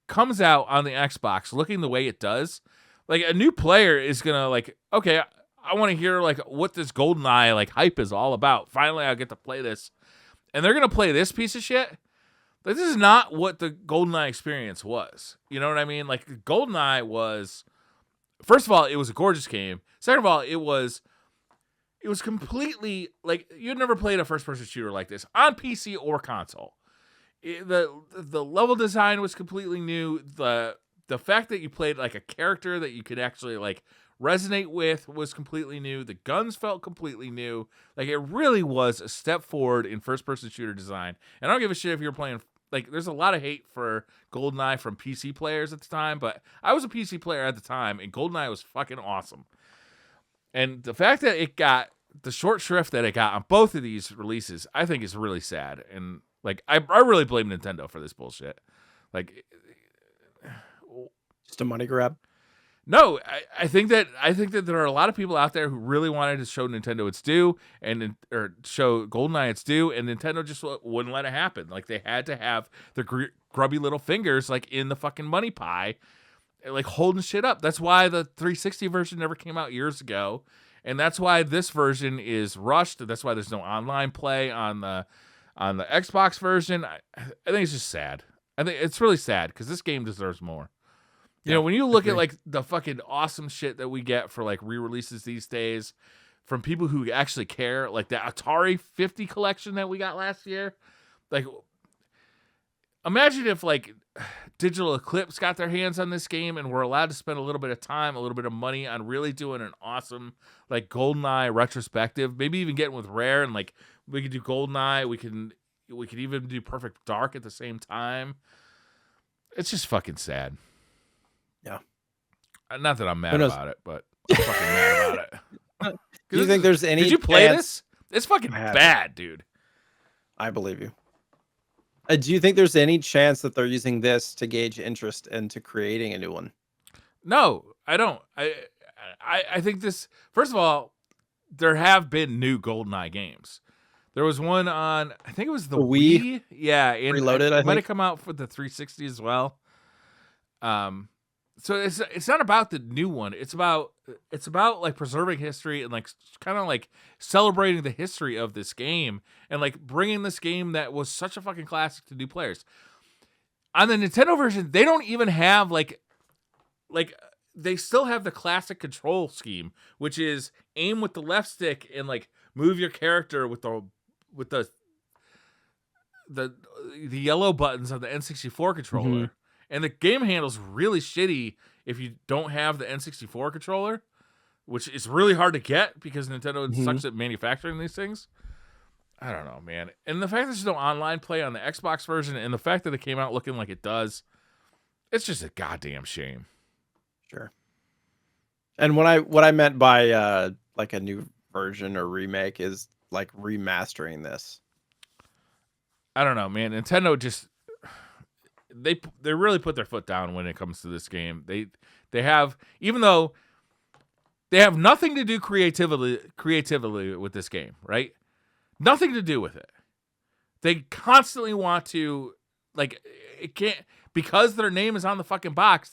comes out on the Xbox looking the way it does, like a new player is going to like, okay, I want to hear like what this GoldenEye like hype is all about. Finally, I'll get to play this. And they're going to play this piece of shit. Like, this is not what the GoldenEye experience was. You know what I mean? Like GoldenEye was, first of all, it was a gorgeous game. Second of all, it was completely like you'd never played a first-person shooter like this on PC or console. The level design was completely new. The fact that you played like a character that you could actually like resonate with was completely new. The guns felt completely new. Like it really was a step forward in first-person shooter design. And I don't give a shit if you're playing. Like there's a lot of hate for GoldenEye from PC players at the time, but I was a PC player at the time, and GoldenEye was fucking awesome. And the fact that it got the short shrift that it got on both of these releases, I think is really sad. And like, I really blame Nintendo for this bullshit. Like, just a money grab. No, I think that there are a lot of people out there who really wanted to show Nintendo its due or show GoldenEye its due, and Nintendo just wouldn't let it happen. Like they had to have their grubby little fingers like in the fucking money pie, like holding shit up. That's why the 360 version never came out years ago, and that's why this version is rushed. That's why there's no online play on the Xbox version. I think it's just sad. I think it's really sad because this game deserves more. You know, when you look at like the fucking awesome shit that we get for like re-releases these days from people who actually care, like the Atari 50 collection that we got last year, like imagine if like Digital Eclipse got their hands on this game and were allowed to spend a little bit of time, a little bit of money on really doing an awesome like GoldenEye retrospective, maybe even getting with Rare, and like we could do GoldenEye, we could even do Perfect Dark at the same time. It's just fucking sad. Yeah. Not that I'm mad about it, but I'm fucking mad about it. Do you think there's any Did you play chance... this? It's fucking bad, dude. I believe you. Do you think there's any chance that they're using this to gauge interest into creating a new one? No, I don't. I think this, first of all, there have been new GoldenEye games. There was one on, I think it was the Wii. Yeah, and Reloaded, it might have come out for the 360 as well. So it's not about the new one. It's about like preserving history and like kind of like celebrating the history of this game and like bringing this game that was such a fucking classic to new players. On the Nintendo version, they don't even have like they still have the classic control scheme, which is aim with the left stick and like move your character with the yellow buttons of the N64 controller. Mm-hmm. And the game handle's really shitty if you don't have the N64 controller, which is really hard to get because Nintendo sucks at manufacturing these things. I don't know, man. And the fact that there's no online play on the Xbox version and the fact that it came out looking like it does, it's just a goddamn shame. Sure. And what I meant by like a new version or remake is like remastering this. I don't know, man. Nintendo just... They really put their foot down when it comes to this game. They have, even though they have nothing to do creatively with this game, right? Nothing to do with it. They constantly want to, like, it can't, because their name is on the fucking box.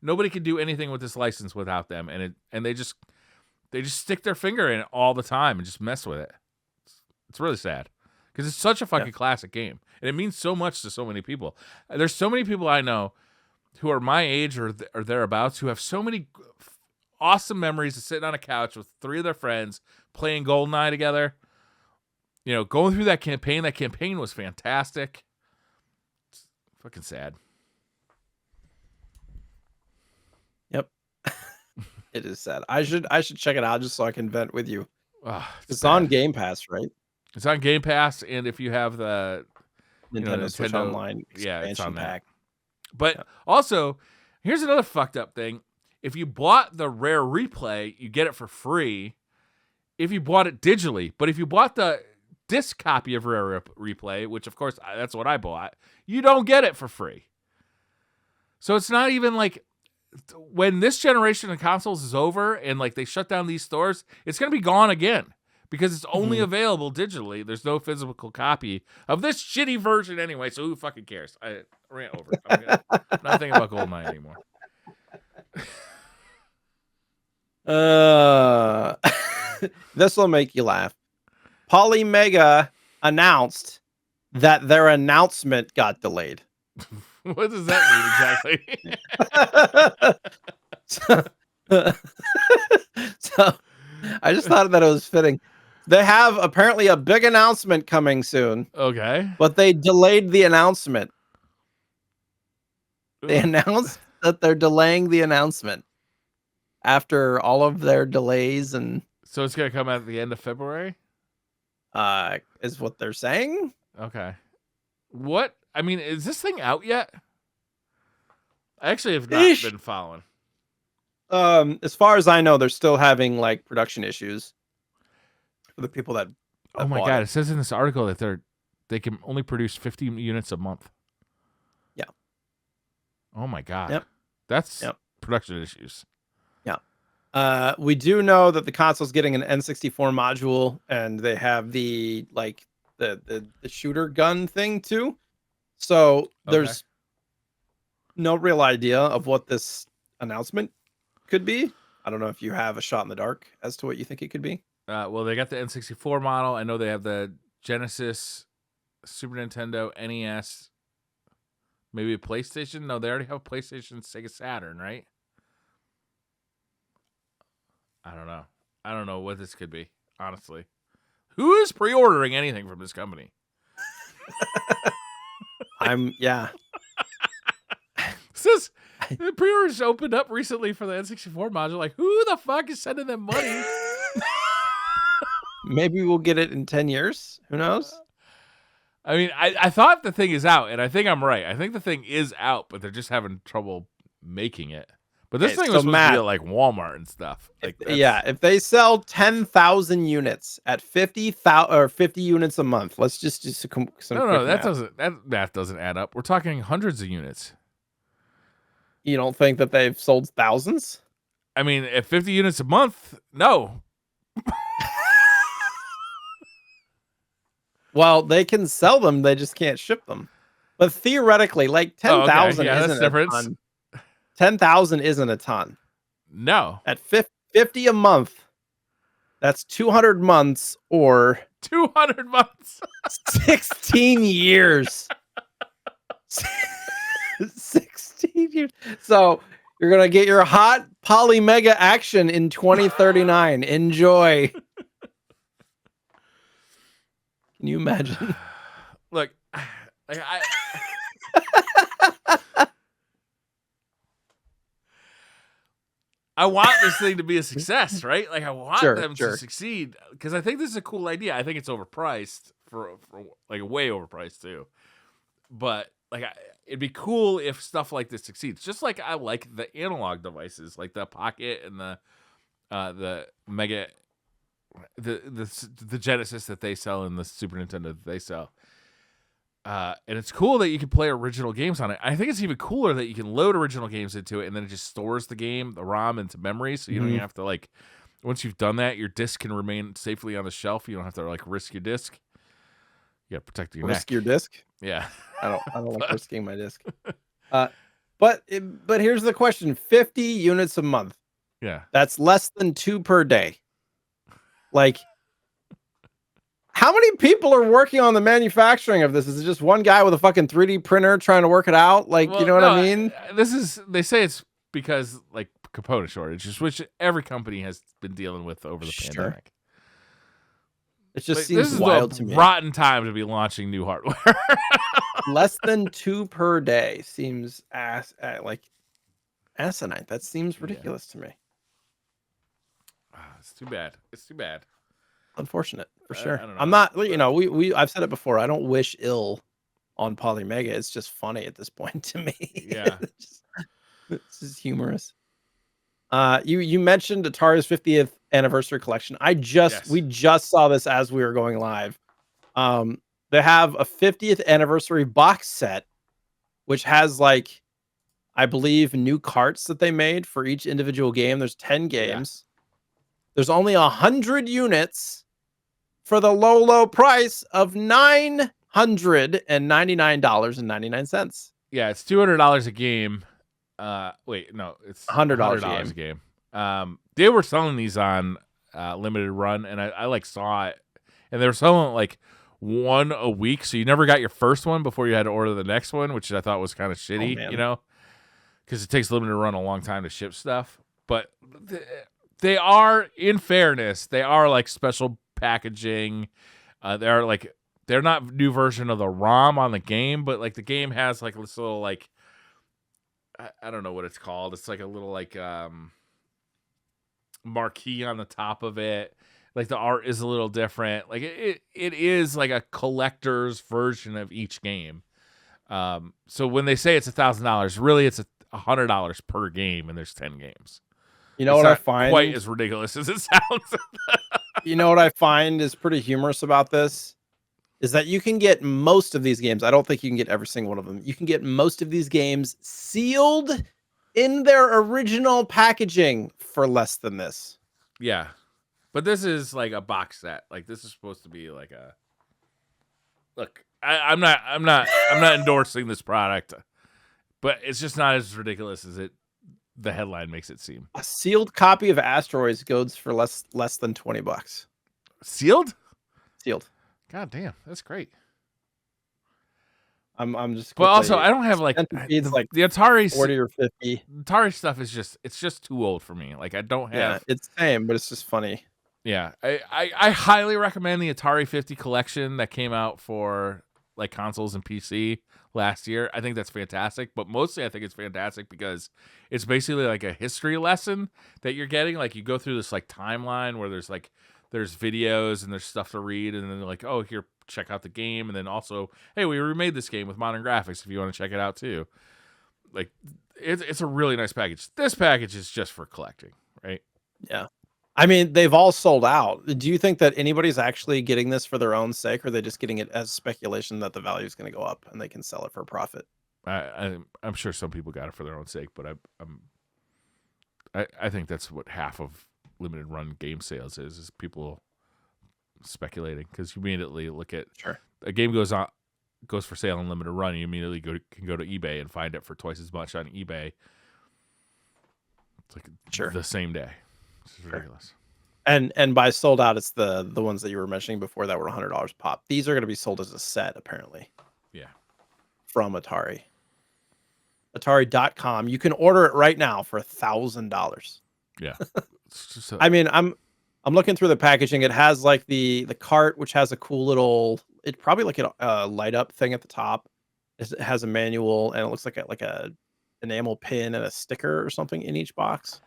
Nobody can do anything with this license without them, and they just stick their finger in it all the time and just mess with it. It's really sad. Because it's such a fucking classic game. And it means so much to so many people. There's so many people I know who are my age or thereabouts who have so many awesome memories of sitting on a couch with 3 of their friends playing GoldenEye together. You know, going through that campaign. That campaign was fantastic. It's fucking sad. Yep. It is sad. I should check it out just so I can vent with you. It's on Game Pass, right? It's on Game Pass, and if you have the Nintendo Switch Online expansion it's on pack. But also, here's another fucked up thing. If you bought the Rare Replay, you get it for free if you bought it digitally. But if you bought the disc copy of Rare Replay, which of course that's what I bought, you don't get it for free. So it's not even like when this generation of consoles is over and like they shut down these stores, it's going to be gone again. Because it's only available digitally. There's no physical copy of this shitty version anyway, so who fucking cares? I ran over. I'm not thinking about GoldenEye anymore. This will make you laugh. Polymega announced that their announcement got delayed. What does that mean exactly? So I just thought that it was fitting. They have apparently a big announcement coming soon. Okay. But they delayed the announcement. They announced that they're delaying the announcement after all of their delays. And so it's going to come out at the end of February? Is what they're saying. Okay. What? I mean, is this thing out yet? I actually have not been following. As far as I know, they're still having like production issues for the people that oh my god, it says in this article that they can only produce 50 units a month. Yeah. Oh my god. Yep. That's production issues. Yeah. We do know that the console's getting an N64 module, and they have the like the shooter gun thing too. So there's no real idea of what this announcement could be. I don't know if you have a shot in the dark as to what you think it could be. Well, they got the N64 model. I know they have the Genesis, Super Nintendo, NES, Maybe a PlayStation? No, they already have a PlayStation, Sega Saturn, right? I don't know. I don't know what this could be, honestly. Who is pre-ordering anything from this company? Yeah. Says the pre-orders opened up recently for the N64 module. Like, who the fuck is sending them money? Maybe we'll get it in 10 years. Who knows? I mean, I thought the thing is out, and I think I'm right. I think the thing is out, but they're just having trouble making it. But this thing was supposed to be at like Walmart and stuff. Like, if they sell 10,000 units at 50,000 or 50 units a month, let's just do some no, that math doesn't add up. We're talking hundreds of units. You don't think that they've sold thousands? I mean, at 50 units a month, no. Well, they can sell them, they just can't ship them. But theoretically, like 10,000 isn't a ton. 10,000 isn't a ton. No. At 50 a month, that's 200 months or 200 months. 16 years. 16 years. So you're going to get your hot poly mega action in 2039. Enjoy. Can you imagine? Look, I want this thing to be a success, right? Like, I want them to succeed because I think this is a cool idea. I think it's overpriced for like way overpriced too. But like, it'd be cool if stuff like this succeeds. Just like I like the analog devices, like the Pocket and the Mega, the Genesis that they sell and the Super Nintendo that they sell. And it's cool that you can play original games on it. I think it's even cooler that you can load original games into it and then it just stores the ROM into memory. So you don't even have to like, once you've done that, your disc can remain safely on the shelf. You don't have to like risk your disc. You got to protect your risk neck. your disc. Yeah. I don't like risking my disc. But here's the question: 50 units a month. Yeah. That's less than 2 per day. Like, how many people are working on the manufacturing of this? Is it just one guy with a fucking 3D printer trying to work it out? Like, you know what I mean? They say it's because like component shortages, which every company has been dealing with over the pandemic. It just seems wild to me. Rotten time to be launching new hardware. Less than 2 per day seems like asinine. That seems ridiculous to me. It's too bad. It's too bad. Unfortunate, for sure. I'm not, I've said it before. I don't wish ill on Polymega. It's just funny at this point to me. Yeah. It's just humorous. You mentioned Atari's 50th anniversary collection. We just saw this as we were going live. They have a 50th anniversary box set, which has like, I believe, new carts that they made for each individual game. There's 10 games. Yeah. There's only 100 units for the low price of $999.99. Yeah, it's $200 a game. Wait, no, it's $100 a game. They were selling these on limited run, and I like saw it, and they were selling like one a week, so you never got your first one before you had to order the next one, which I thought was kind of shitty, because it takes limited run a long time to ship stuff. But they are, in fairness, they are like special packaging. They're not new version of the ROM on the game, but like the game has like this little like, I don't know what it's called. It's like a little like marquee on the top of it. Like the art is a little different. Like it is like a collector's version of each game. So when they say it's $1,000, really it's $100 per game, and there's 10 games. You know what I find quite as ridiculous as it sounds. You know what I find is pretty humorous about this is that you can get most of these games. I don't think you can get every single one of them. You can get most of these games sealed in their original packaging for less than this. Yeah. But this is like a box set. Like this is supposed to be like a look. I'm not endorsing this product, but it's just not as ridiculous as the headline makes it seem. A sealed copy of Asteroids goes for less than $20. Sealed? Sealed. God damn, that's great. I'm just But also, quickly. I don't have like Centipede's like the Atari 40 or 50. Atari stuff is just too old for me. Like I don't Yeah, have. it's same, but it's just funny. Yeah, I highly recommend the Atari 50 collection that came out for like consoles and PC last year. I think that's fantastic, but mostly I think it's fantastic because it's basically like a history lesson that you're getting. Like you go through this like timeline where there's videos and there's stuff to read, and then they're like, oh, here, check out the game, and then also, hey, we remade this game with modern graphics if you want to check it out too. Like it's a really nice package. This package is just for collecting, right? Yeah. I mean, they've all sold out. Do you think that anybody's actually getting this for their own sake, or are they just getting it as speculation that the value is going to go up and they can sell it for a profit? I'm sure some people got it for their own sake, but I think that's what half of limited run game sales is people speculating, because you immediately look at a game goes for sale on limited run, you immediately can go to eBay and find it for twice as much on eBay. It's like the same day. It's ridiculous. And by sold out, it's the ones that you were mentioning before that were $100 pop. These are going to be sold as a set, apparently. Yeah. From Atari. Atari.com. You can order it right now for $1,000. Yeah. I mean, I'm looking through the packaging. It has like the cart, which has a cool little. It's probably like a light up thing at the top. It has a manual, and it looks like a enamel pin and a sticker or something in each box.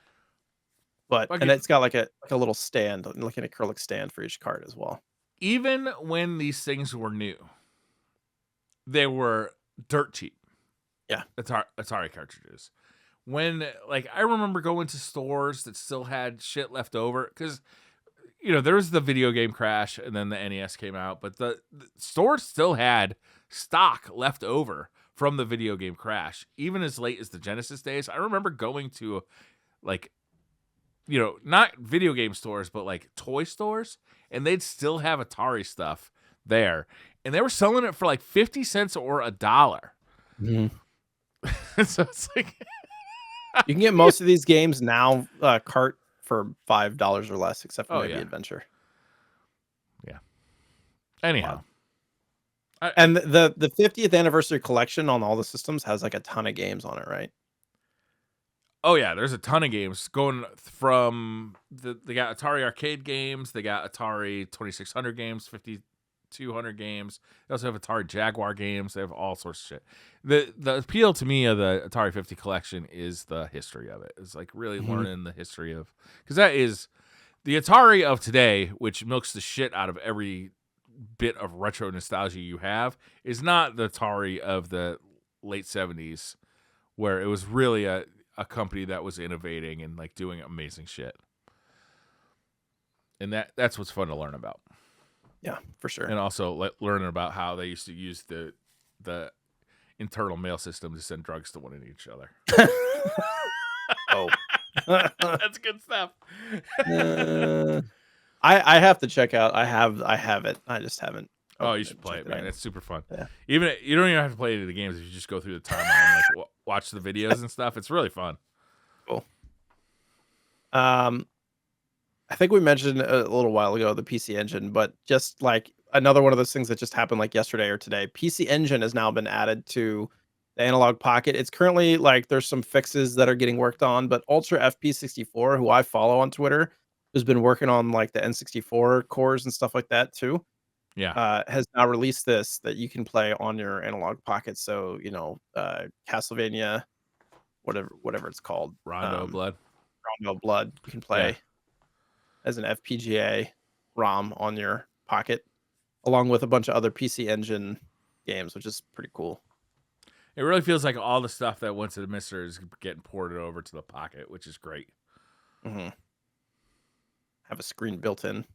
But and it's got like a little stand, like an acrylic stand for each cart as well. Even when these things were new, they were dirt cheap. Yeah, Atari cartridges. When like I remember going to stores that still had shit left over, because there was the video game crash and then the NES came out, but the stores still had stock left over from the video game crash, even as late as the Genesis days. I remember going to like, not video game stores, but like toy stores, and they'd still have Atari stuff there, and they were selling it for like 50 cents or $1. Mm-hmm. So it's like you can get most of these games now cart for $5 or less, except for maybe Adventure. Yeah. Anyhow. Wow. And the 50th anniversary collection on all the systems has like a ton of games on it, right? Oh yeah, there's a ton of games going from they got Atari arcade games, they got Atari 2600 games, 5200 games. They also have Atari Jaguar games. They have all sorts of shit. The appeal to me of the Atari 50 collection is the history of it. It's like really learning the history of, because that is the Atari of today, which milks the shit out of every bit of retro nostalgia you have, is not the Atari of the late 70s, where it was really a company that was innovating and like doing amazing shit. And that's what's fun to learn about. Yeah, for sure. And also learning about how they used to use the internal mail system to send drugs to one and each other. Oh, that's good stuff. I have to check out. I have it. I just haven't. Oh, you should play it, man. It's super fun. Yeah. Even you don't even have to play any of the games if you just go through the timeline and like watch the videos and stuff. It's really fun. Cool. I think we mentioned a little while ago the PC Engine, but just like another one of those things that just happened like yesterday or today. PC Engine has now been added to the Analog Pocket. It's currently like there's some fixes that are getting worked on, but Ultra FP64, who I follow on Twitter, who's been working on like the N64 cores and stuff like that too. Yeah. Has now released this that you can play on your Analog Pocket. So, Castlevania, whatever it's called. Rondo Blood. You can play as an FPGA ROM on your Pocket, along with a bunch of other PC Engine games, which is pretty cool. It really feels like all the stuff that went to the Mister is getting ported over to the Pocket, which is great. Mm-hmm. Have a screen built in. Do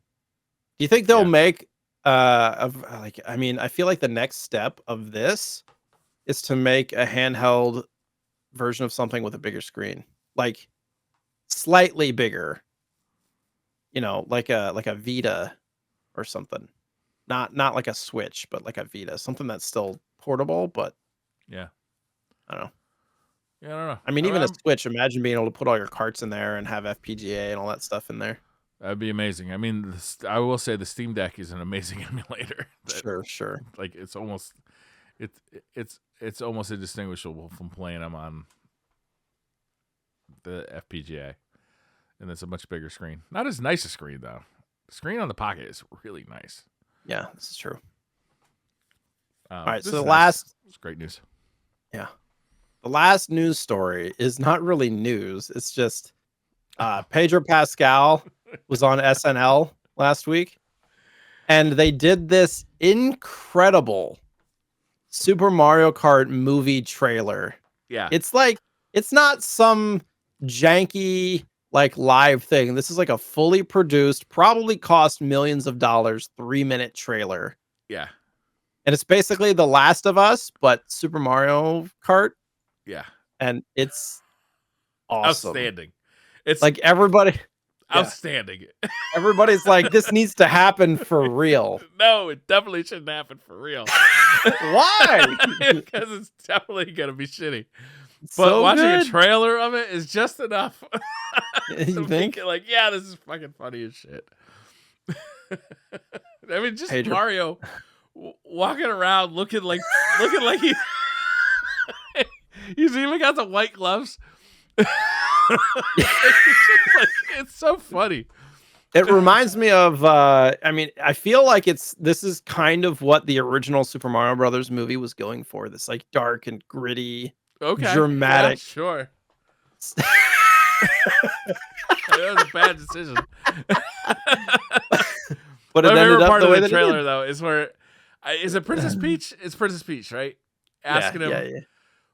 you think they'll make I feel like the next step of this is to make a handheld version of something with a bigger screen, like slightly bigger, like a Vita or something, not like a Switch, but like a Vita, something that's still portable, but I don't know. Yeah, I don't know. I mean, even a Switch, imagine being able to put all your carts in there and have FPGA and all that stuff in there. That'd be amazing. I mean, I will say the Steam Deck is an amazing emulator. Sure. Like it's almost It's it's almost indistinguishable from playing them on the FPGA, and it's a much bigger screen. Not as nice a screen though. The screen on the Pocket is really nice. Yeah, this is true. All All right, so the last, it's great news. yeah, the last news story is not really news. It's just Pedro Pascal was on SNL last week, and they did this incredible Super Mario Kart movie trailer. Yeah, It's like, it's not some janky like live thing. This is like a fully produced, probably cost millions of dollars, 3-minute trailer. yeah, And it's basically The Last of Us, but Super Mario Kart. yeah. And it's awesome. Outstanding. It's Like everybody, outstanding. everybody's like, this needs to happen for real. No, it definitely shouldn't happen for real. Why? Because it's definitely gonna be shitty. But So watching good. a trailer of it is just enough. You to think? make it like, yeah, this is fucking funny as shit. I mean, just Pedro- Mario walking around looking like he he's even got the white gloves. It's so funny. It reminds me of I mean, I feel like this is kind of what the original Super Mario Brothers movie was going for. This like dark and gritty, Okay, dramatic. yeah, sure. That was a bad decision. But My it ended favorite up part the of way the that it trailer did. though is where is it Princess Peach? It's Princess Peach, right? Asking him, yeah.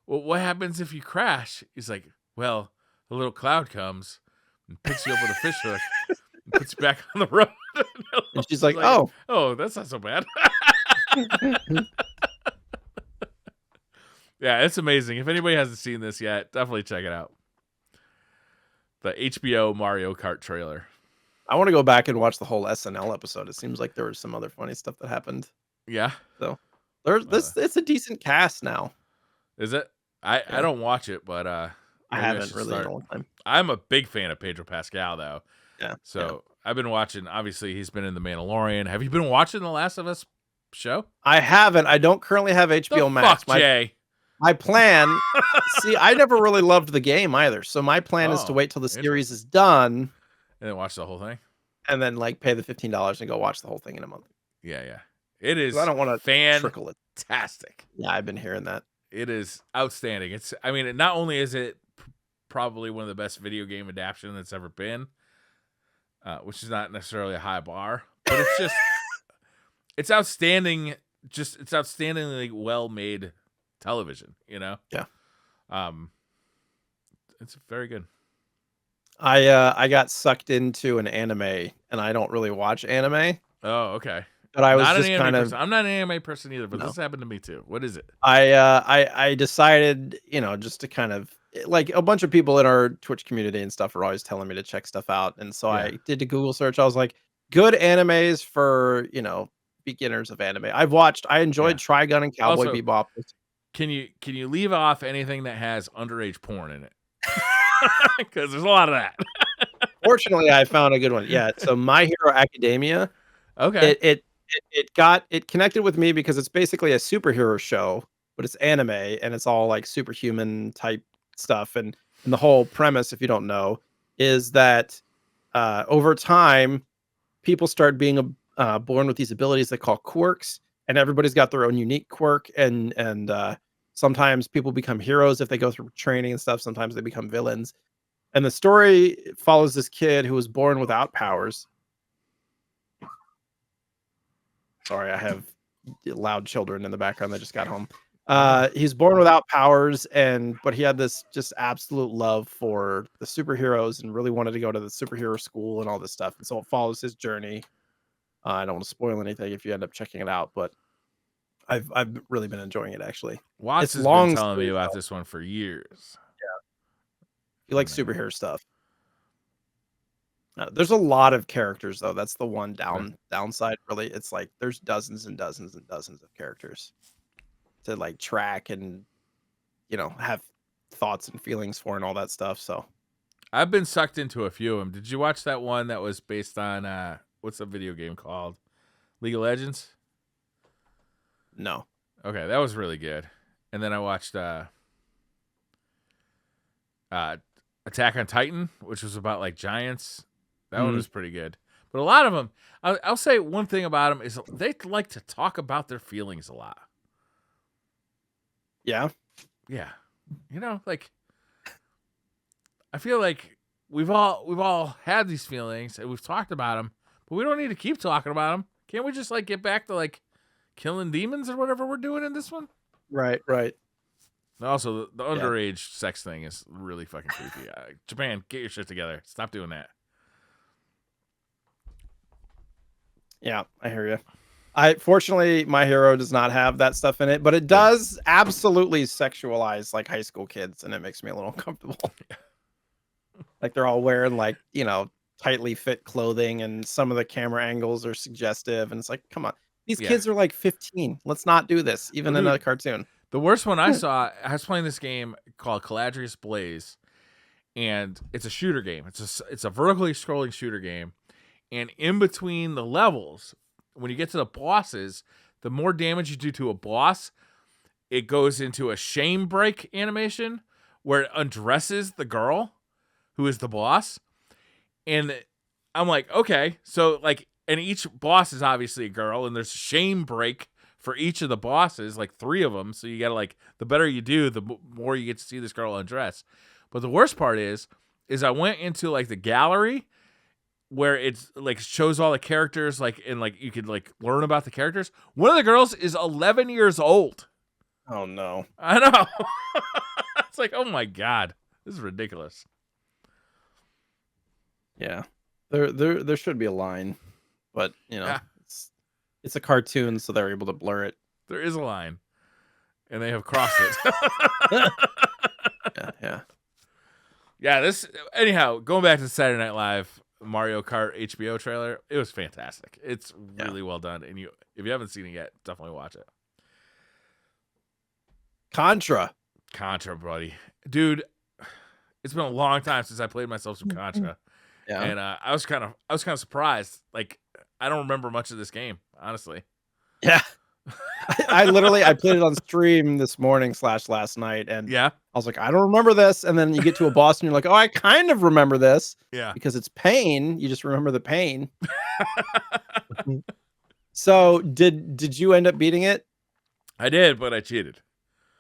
well, what happens if you crash? He's like, well, a little cloud comes and picks you up with a fish hook and puts you back on the road. And she's like, oh, that's not so bad. Yeah, it's amazing. If anybody hasn't seen this yet, definitely check it out. The HBO Mario Kart trailer. I want to go back and watch the whole SNL episode. It seems like there was some other funny stuff that happened. Yeah. So there's this. It's a decent cast now. Is it? I don't watch it, but I maybe haven't should really start. in a long time. I'm a big fan of Pedro Pascal, though. Yeah. So I've been watching. Obviously, he's been in The Mandalorian. Have you been watching The Last of Us show? I haven't. I don't currently have HBO Max. Fuck, Jay. My plan. See, I never really loved the game either. So my plan is to Oh, wait till the series is done And then watch the whole thing. and then like pay the $15 and go watch the whole thing in a month. Yeah. It is. 'Cause I don't want to trickle it. Fantastic. Yeah, I've been hearing that. It is outstanding. It's. I mean, not only is it probably one of the best video game adaptation that's ever been, which is not necessarily a high bar, but it's just it's outstanding. Just it's outstandingly well made television. You know. Yeah. It's very good. I got sucked into an anime, and I don't really watch anime, Oh, okay. but I was Not just an anime kind of. person. I'm not an anime person either, but No. this happened to me too. What is it? I decided, just to kind of like a bunch of people in our Twitch community and stuff are always telling me to check stuff out, and so Yeah. I did a Google search. I was like, good animes for beginners of anime. I enjoyed Trigun and Cowboy Also, Bebop. Can you leave off anything that has underage porn in it? Because there's a lot of that. Fortunately, I found a good one. Yeah, so My Hero Academia. Okay. It connected with me because it's basically a superhero show, but it's anime and it's all like superhuman type stuff. And the whole premise, if you don't know, is that over time, people start being born with these abilities they call quirks, and everybody's got their own unique quirk. And sometimes people become heroes if they go through training and stuff. Sometimes they become villains. And the story follows this kid who was born without powers. Sorry, I have loud children in the background that just got home. He's born without powers, but he had this just absolute love for the superheroes and really wanted to go to the superhero school and all this stuff. And so it follows his journey. I don't want to spoil anything if you end up checking it out, but I've really been enjoying it actually. Watts It's has long been telling me story, about though. this one for years. You like superhero stuff. There's a lot of characters though. That's the one downside. Really, it's like there's dozens and dozens and dozens of characters to like track and have thoughts and feelings for and all that stuff. So I've been sucked into a few of them. Did you watch that one that was based on what's the video game called? League of Legends? no. Okay, that was really good. And then I watched Attack on Titan, which was about like giants. That one was pretty good. But a lot of them, I'll say one thing about them is they like to talk about their feelings a lot. Yeah. Yeah. You know, like I feel like we've all had these feelings and we've talked about them, but we don't need to keep talking about them. Can't we just like get back to like killing demons or whatever we're doing in this one? Right. And also, the underage sex thing is really fucking creepy. Japan, get your shit together. Stop doing that. Yeah, I hear you. Fortunately, My Hero does not have that stuff in it, but it does absolutely sexualize like high school kids, and it makes me a little uncomfortable. Like they're all wearing like, tightly fit clothing, and some of the camera angles are suggestive, and it's like, come on. These kids are like 15. Let's not do this, even in a cartoon. The worst one I saw, I was playing this game called Caladrius Blaze, and it's a shooter game. It's a vertically scrolling shooter game. And in between the levels, when you get to the bosses, the more damage you do to a boss, it goes into a shame break animation where it undresses the girl who is the boss. And I'm like, okay, so like, and each boss is obviously a girl, and there's a shame break for each of the bosses, like 3 of them. So you gotta like, the better you do, the more you get to see this girl undress. But the worst part is I went into like the gallery where it's like shows all the characters, like, and like you could like learn about the characters. One of the girls is 11 years old. Oh no. I know. It's like, oh my God, this is ridiculous. Yeah. There should be a line, but it's a cartoon, so they're able to blur it. There is a line, and they have crossed it. Yeah. This, anyhow, going back to Saturday Night Live Mario Kart HBO trailer, it was fantastic. It's really well done, and if you haven't seen it yet, definitely watch it. Contra, buddy, dude. It's been a long time since I played myself some Contra. Yeah, and I was kind of surprised. Like, I don't remember much of this game, honestly. Yeah. I played it on stream this morning / last night, and I was like, I don't remember this. And then you get to a boss, and you're like, oh, I kind of remember this. Yeah, because it's pain. You just remember the pain. So did you end up beating it? I did, but I cheated.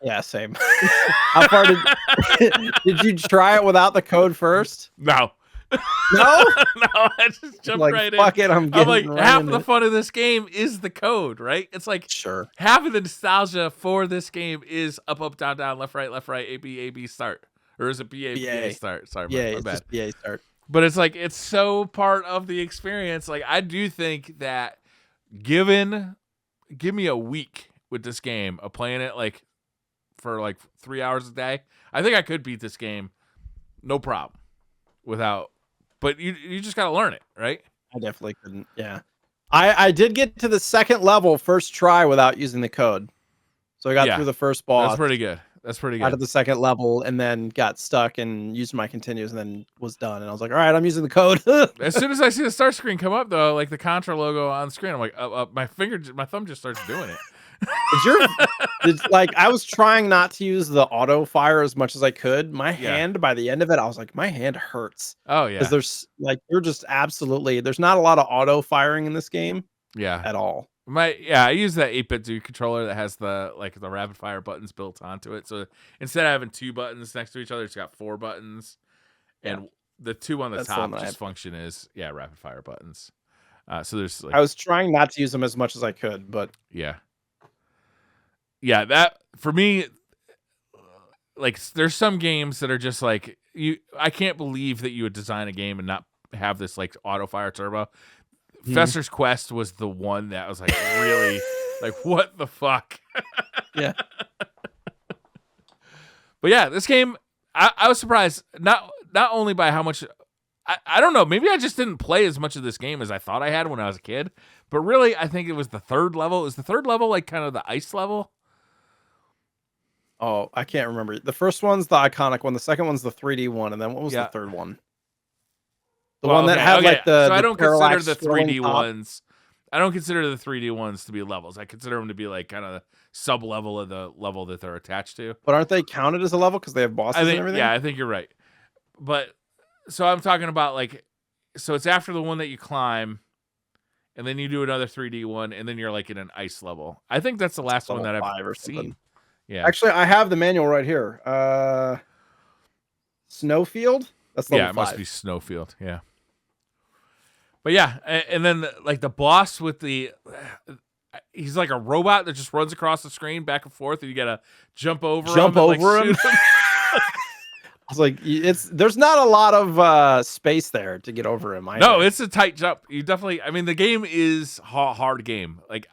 Yeah, same. How far did you try it without the code first? No. No, I just jumped like, right fuck in. I'm like, half of the fun of this game is the code, right? It's like, sure, half of the nostalgia for this game is up, down, left, right, A, B, start. Or is it B, start? Sorry, my bad. Just BA start. But it's like, it's so part of the experience. Like, I do think that give me a week with this game of playing it like for like 3 hours a day, I think I could beat this game, no problem, without. But you just got to learn it, right? I definitely couldn't. Yeah. I did get to the second level first try without using the code. So I got through the first boss. That's pretty good. Out of the second level, and then got stuck and used my continues, and then was done. And I was like, all right, I'm using the code. As soon as I see the start screen come up, though, like the Contra logo on the screen, I'm like, my thumb just starts doing it. I was trying not to use the auto fire as much as I could. My hand, by the end of it, I was like, my hand hurts. Oh yeah, because there's like, you're just absolutely, there's not a lot of auto firing in this game. Yeah, at all. I use that 8-bit dude controller that has the rapid fire buttons built onto it. So instead of having 2 buttons next to each other, it's got 4 buttons, and the 2 on the top just function as rapid fire buttons. So there's I was trying not to use them as much as I could, but that for me, like, there's some games that are just like, I can't believe that you would design a game and not have this like auto fire turbo. Fester's Quest was the one that was like, really like, what the fuck? Yeah. But yeah, this game, I was surprised not only by how much, I don't know, maybe I just didn't play as much of this game as I thought I had when I was a kid, but really I think it was the third level. Is the third level like kind of the ice level? Oh, I can't remember. The first one's the iconic one. The second one's the 3D one, and then what was the third one? The one that had like the. So I don't consider the 3D ones. I don't consider the 3D ones to be levels. I consider them to be like kind of sub level of the level that they're attached to. But aren't they counted as a level because they have bosses and everything? Yeah, I think you're right. But so I'm talking about like, so it's after the one that you climb, and then you do another 3D one, and then you're like in an ice level. I think that's the last one that I've seen. Yeah. Actually, I have the manual right here. Snowfield? That's level 5. It must be Snowfield. Yeah. But yeah, and then like the boss with he's like a robot that just runs across the screen back and forth, and you gotta jump over him. I was like, there's not a lot of space there to get over him. No, it's a tight jump. You definitely. I mean, the game is a hard game. Like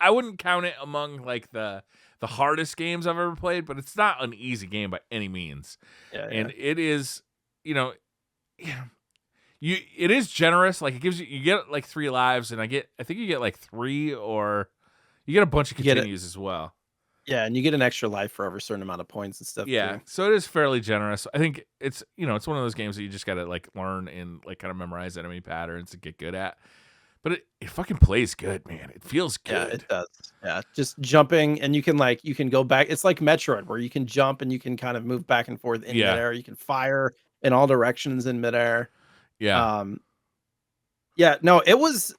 I wouldn't count it among like the hardest games I've ever played, but it's not an easy game by any means. And it is, it is generous. Like it gives you get like 3 lives, and I think you get like 3, or you get a bunch of continues as well. Yeah, and you get an extra life for every certain amount of points and stuff. Yeah, too. So it is fairly generous. I think it's it's one of those games that you just gotta like learn and like kind of memorize enemy patterns to get good at. But it fucking plays good, man. It feels good. Yeah, it does. Yeah, just jumping, and you can go back. It's like Metroid, where you can jump and you can kind of move back and forth in midair. You can fire in all directions in midair. Yeah. No, it was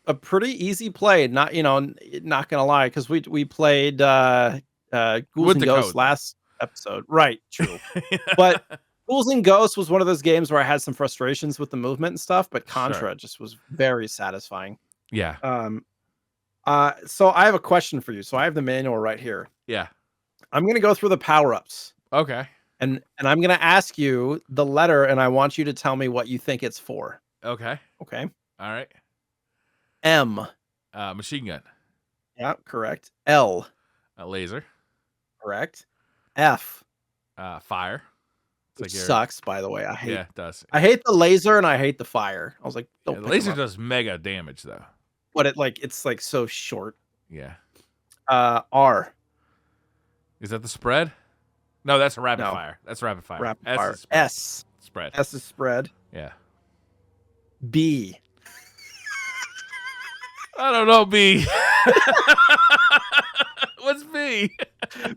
a pretty easy play. Not not gonna lie, because we played Ghouls and Ghosts last episode. Right, true. But Ghouls and Ghosts was one of those games where I had some frustrations with the movement and stuff, but Contra just was very satisfying. Yeah. So I have a question for you. So I have the manual right here. Yeah. I'm gonna go through the power-ups. Okay. And I'm gonna ask you the letter, and I want you to tell me what you think it's for. Okay. Okay. All right. M. Machine gun. Yeah, correct. L. Laser. Correct. F. Fire. Which sucks, by the way. I hate. Yeah, it does. I hate the laser and I hate the fire. I was like, the laser does mega damage though. But it's like so short. Yeah. R. Is that the spread? No, that's a rapid fire. That's rapid fire. Rapid fire. S. Spread. S is spread. Yeah. B. I don't know, B. What's B?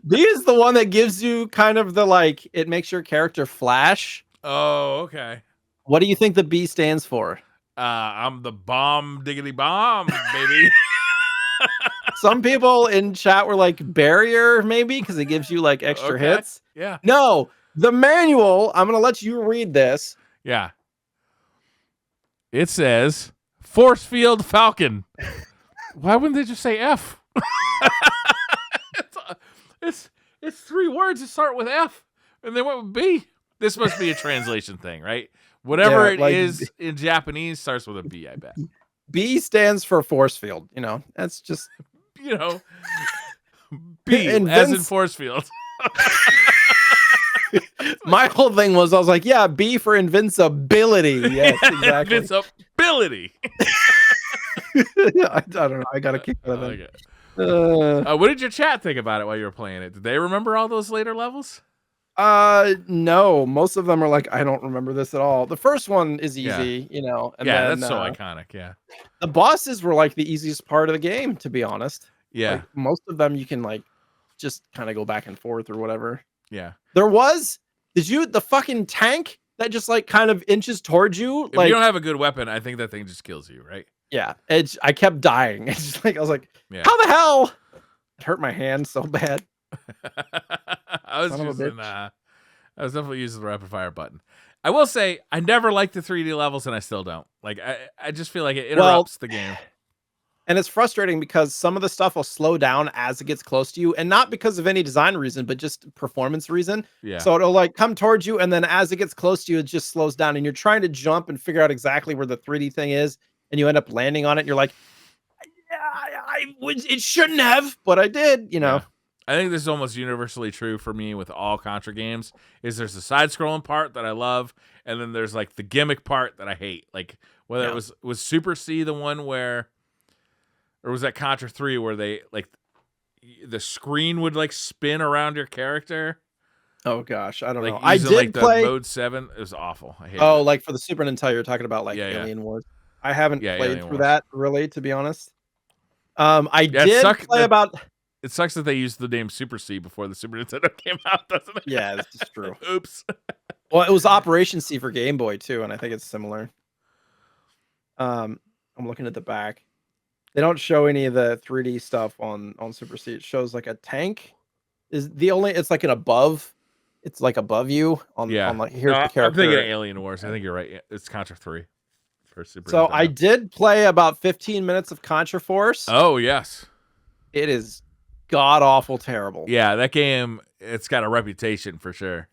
B is the one that gives you kind of the like, it makes your character flash. Oh, okay. What do you think the B stands for? I'm the bomb diggity bomb, baby. Some people in chat were like barrier, maybe, because it gives you like extra hits. Yeah. No, the manual, I'm going to let you read this. Yeah. It says Force Field Falcon. Why wouldn't they just say F? It's 3 words that start with F, and they went with B. This must be a translation thing, right? Whatever it is in Japanese starts with a B, I bet. B stands for force field. That's just B as in force field. My whole thing was, I was like, yeah, B for invincibility. Yes, exactly. Invincibility. I don't know. I got a kick out of it. What did your chat think about it while you were playing it? Did they remember all those later levels? No. Most of them are like, I don't remember this at all. The first one is easy, and then, that's so iconic. Yeah. The bosses were like the easiest part of the game, to be honest. Yeah. Like, most of them you can like just kind of go back and forth or whatever. Yeah. The fucking tank that just like kind of inches towards you? If you don't have a good weapon, I think that thing just kills you, right? Yeah. I kept dying. It's just like, I was like, how the hell? It hurt my hand so bad. I was definitely using the rapid fire button. I will say I never liked the 3D levels, and I still don't. Like I just feel like it interrupts the game. And it's frustrating because some of the stuff will slow down as it gets close to you, and not because of any design reason, but just performance reason. Yeah. So it'll like come towards you, and then as it gets close to you, it just slows down, and you're trying to jump and figure out exactly where the 3D thing is, and you end up landing on it. And you're like, it shouldn't have, but I did. Yeah. I think this is almost universally true for me with all Contra games. Is there's the side-scrolling part that I love, and then there's like the gimmick part that I hate. Like whether it was Super C, the one where. Or was that Contra 3 where they like the screen would like spin around your character? Oh gosh, I don't know. I did play mode 7. It was awful. I hated it. Like for the Super Nintendo, you're talking about like Alien Wars. I haven't Yeah, played Alien through Wars. that really, to be honest. I Yeah, did play about. it sucks that they used the name Super C before the Super Nintendo came out, doesn't it? Yeah, this is true. Oops. Well, it was Operation C for Game Boy too, and I think it's similar. I'm looking at the back. They don't show any of the 3D stuff on Super C. It shows like a tank is the only. It's like an above. It's like above you on like here's the I'm thinking character. of Alien Wars. I think you're right. Yeah, it's Contra 3 for Super So I Nintendo. did play about 15 minutes of Contra Force. Oh yes. It is god awful terrible. Yeah, that game. It's got a reputation for sure.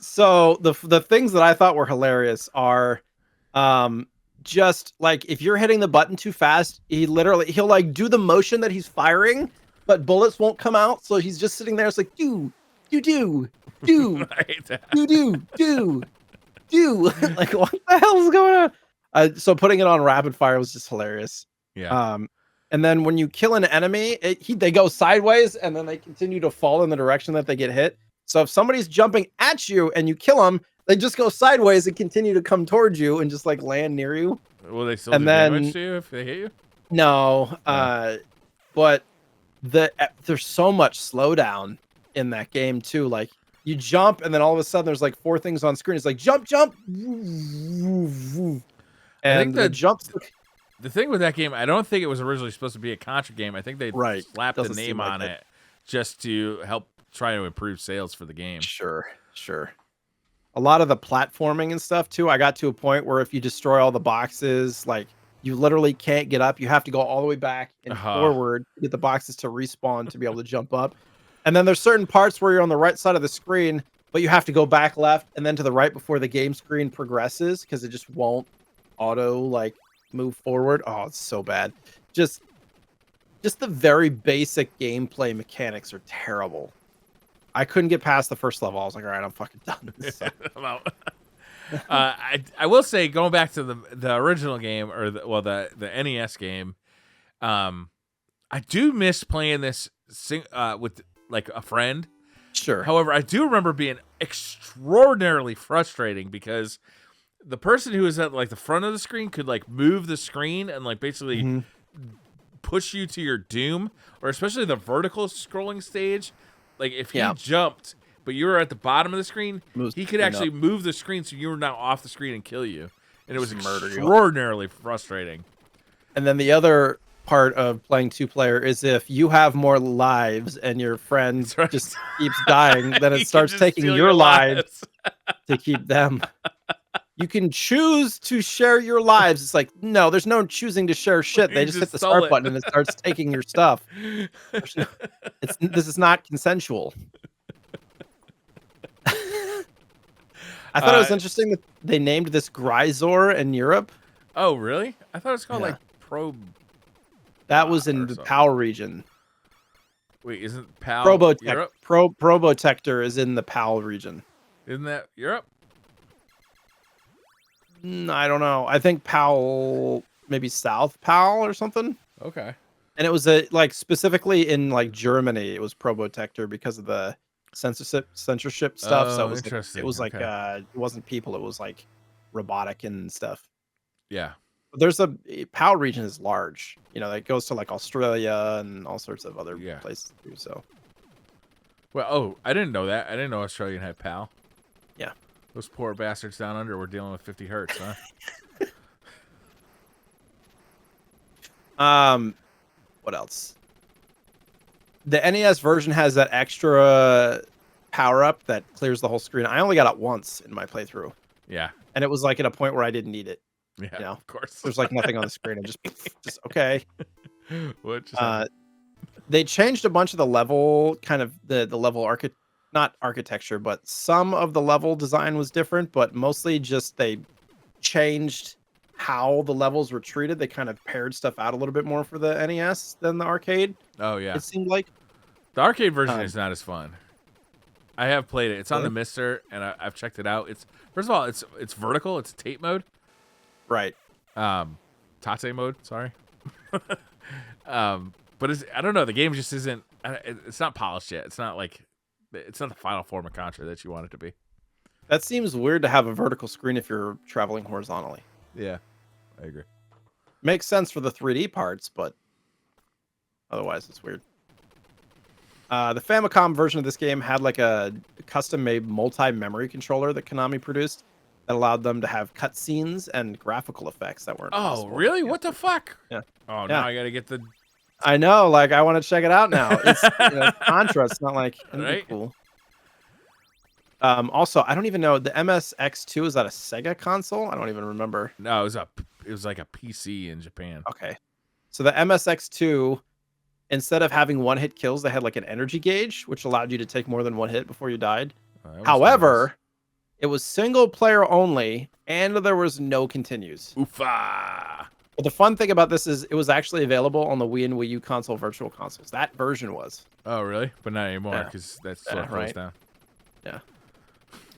So the things that I thought were hilarious are, just like if you're hitting the button too fast, he'll like do the motion that he's firing, but bullets won't come out. So he's just sitting there. It's like do. I hate that. do. Like what the hell is going on? So putting it on rapid fire was just hilarious. Yeah. And then when you kill an enemy, they go sideways and then they continue to fall in the direction that they get hit. So if somebody's jumping at you and you kill them, they just go sideways and continue to come towards you and just like land near you. Will they still do damage to you if they hit you? No, but there's so much slowdown in that game too. Like you jump and then all of a sudden there's like 4 things on screen. It's like jump, and the jumps. The thing with that game, I don't think it was originally supposed to be a Contra game. I think they slapped the Doesn't name seem like on it. it just to help try to improve sales for the game. Sure. A lot of the platforming and stuff too. I got to a point where if you destroy all the boxes, like you literally can't get up. You have to go all the way back and forward to get the boxes to respawn to be able to jump up. And then there's certain parts where you're on the right side of the screen, but you have to go back left and then to the right before the game screen progresses because it just won't auto like move forward. Oh, it's so bad. Just the very basic gameplay mechanics are terrible. I couldn't get past the first level. I was like, all right, I'm fucking done. I'm out. I will say, going back to the original game or the NES game, I do miss playing this with like a friend. Sure. However, I do remember being extraordinarily frustrating because the person who was at like the front of the screen could like move the screen and like basically push you to your doom, or especially the vertical scrolling stage. Like if he jumped, but you were at the bottom of the screen, he could actually move the screen so you were now off the screen and kill you. And it was extraordinarily frustrating. And then the other part of playing 2-player is if you have more lives and your friend just keeps dying, then it starts taking your lives to keep them. You can choose to share your lives. It's like, no, there's no choosing to share shit. They just hit the start button and it starts taking your stuff. This is not consensual. I thought it was interesting that they named this Grisor in Europe. Oh, really? I thought it was called like Pro. That was in the PAL region. Wait, isn't PAL Europe? Probotector is in the PAL region. Isn't that Europe? I don't know. I think PAL, maybe South PAL or something. Okay. And it was like specifically in like Germany, it was Probotector because of the censorship stuff. Oh, so it was like it wasn't people, it was like robotic and stuff. Yeah. There's PAL region is large. You know, it goes to like Australia and all sorts of other places too. So. Well, I didn't know that. I didn't know Australian had PAL. Yeah. Those poor bastards down under were dealing with 50 hertz, huh? What else? The NES version has that extra power-up that clears the whole screen. I only got it once in my playthrough. Yeah. And it was like at a point where I didn't need it. Yeah, you know? of course. There's like nothing on the screen. And just okay. What just they changed a bunch of the level, kind of the level not architecture, but some of the level design was different, but mostly just they changed how the levels were treated. They kind of paired stuff out a little bit more for the NES than the arcade. Oh, yeah. It seemed like. The arcade version is not as fun. I have played it. It's on the Mister, and I've checked it out. It's first of all, it's vertical. It's tape mode. Right. Tate mode, sorry. But I don't know. The game just isn't. It's not polished yet. It's not the final form of Contra that you want it to be. That seems weird to have a vertical screen if you're traveling horizontally. Yeah, I agree. Makes sense for the 3D parts, but otherwise it's weird. The Famicom version of this game had like a custom-made multi-memory controller that Konami produced that allowed them to have cutscenes and graphical effects that weren't possible. Oh, really? What the fuck? Yeah. Oh, Yeah. now I gotta get the. I know, like I want to check it out now. It's Contra. It's not like Right? cool. Also, I don't even know the MSX2. Is that a Sega console? I don't even remember. No, it was like a PC in Japan. Okay, so the MSX2, instead of having one-hit kills, they had like an energy gauge, which allowed you to take more than one hit before you died. However, it was single player only, and there was no continues. Oofa! But the fun thing about this is it was actually available on the Wii and Wii U console virtual consoles. That version was. Oh, really? But not anymore because that's so closed right. down. Yeah.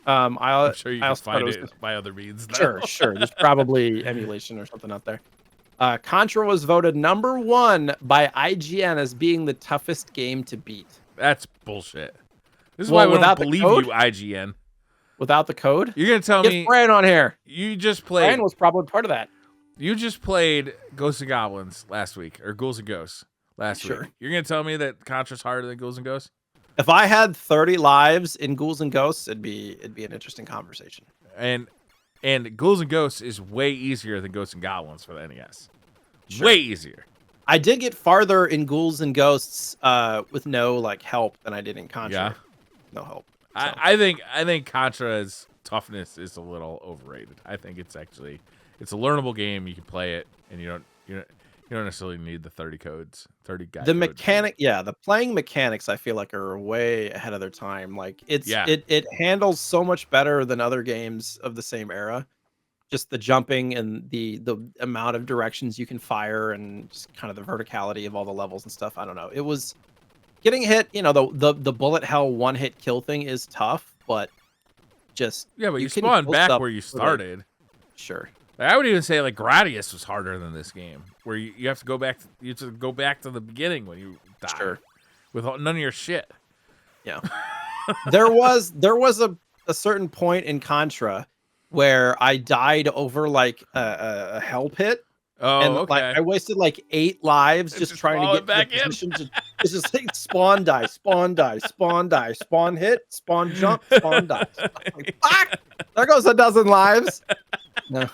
I'm sure you can find it by other means. Sure. There's probably emulation or something out there. Contra was voted #1 by IGN as being the toughest game to beat. That's bullshit. This is why we don't believe you, IGN. Without the code? You're gonna tell me Get Brian on here. You just played. Brian was probably part of that. You just played Ghosts and Goblins last week, or Ghouls and Ghosts last week. You're gonna tell me that Contra's harder than Ghouls and Ghosts? If I had 30 lives in Ghouls and Ghosts, it'd be an interesting conversation. And Ghouls and Ghosts is way easier than Ghosts and Goblins for the NES. Way easier. I did get farther in Ghouls and Ghosts with no like help than I did in Contra. Yeah. No help. So. I think Contra's toughness is a little overrated. I think it's a learnable game. You can play it, and you don't necessarily need the 30 codes, 30 guys. The playing mechanics I feel like are way ahead of their time. Like it handles so much better than other games of the same era. Just the jumping and the amount of directions you can fire and just kind of the verticality of all the levels and stuff. I don't know. It was getting hit, the bullet hell one hit kill thing is tough, but just but you spawn back where you started. Sure. I would even say like Gradius was harder than this game, where you have to go back. You have to go back to the beginning when you die. Sure. With none of your shit. Yeah. there was a certain point in Contra where I died over like a hell pit. Oh, and okay. like I wasted like 8 lives just trying to get back in. It's just like spawn die, spawn die, spawn die, spawn hit, spawn jump, spawn die. Like, fuck! There goes a dozen lives. No.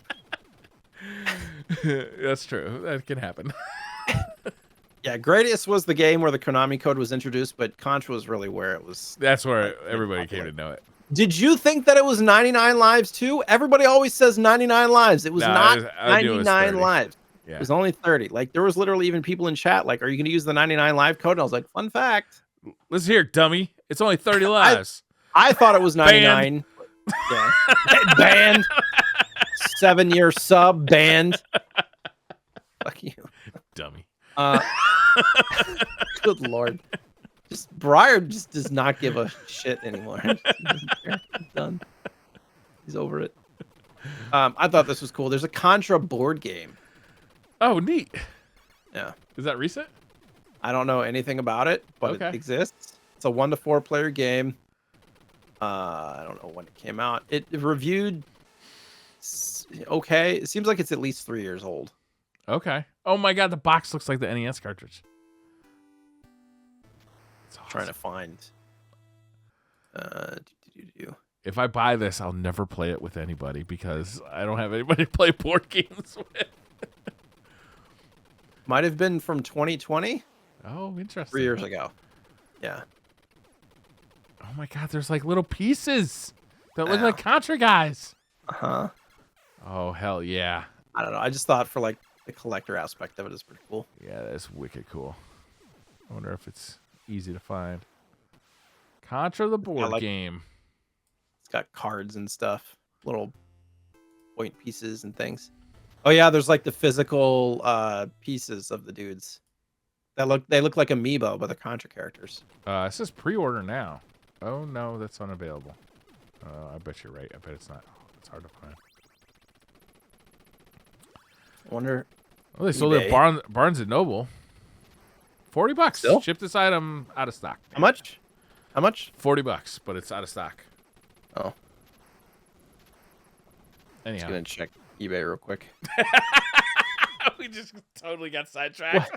That's true. That can happen. Yeah, Gradius was the game where the Konami code was introduced, but Contra was really where it was. That's where everybody came to know it. Did you think that it was 99 lives too? Everybody always says 99 lives. It was not 99 lives. Yeah. It was only 30. Like there was literally even people in chat like, "Are you going to use the 99 live code?" And I was like, "Fun fact. Listen here, dummy. It's only 30 lives." I thought it was 99. Yeah. Banned. 7-year sub banned. Fuck you, dummy. Good lord. Briar just does not give a shit anymore. He's done. He's over it. I thought this was cool. There's a Contra board game. Oh, neat. Yeah. Is that recent? I don't know anything about it, but it exists. It's a 1 to 4 player game. I don't know when it came out. It reviewed okay. It seems like it's at least 3 years old. Okay. Oh my god, the box looks like the NES cartridge. Awesome. Trying to find. If I buy this, I'll never play it with anybody because I don't have anybody to play board games with. Might have been from 2020. Oh, interesting. 3 years ago. Yeah. Oh my god, there's like little pieces that look like Contra guys. Uh-huh. Oh, hell yeah. I don't know. I just thought for like the collector aspect of it is pretty cool. Yeah, that's wicked cool. I wonder if it's easy to find. Contra the board game. It's got cards and stuff. Little point pieces and things. Oh yeah, there's like the physical pieces of the dudes. They look like amiibo, but they're Contra characters. It says pre-order now. Oh no, that's unavailable. I bet you're right. I bet it's not. It's hard to find. I wonder. Oh, they sold it at Barnes and Noble. $40. Still? Ship this item out of stock. How much? How much? $40, but it's out of stock. Oh. Anyhow. Just gonna check eBay real quick. We just totally got sidetracked.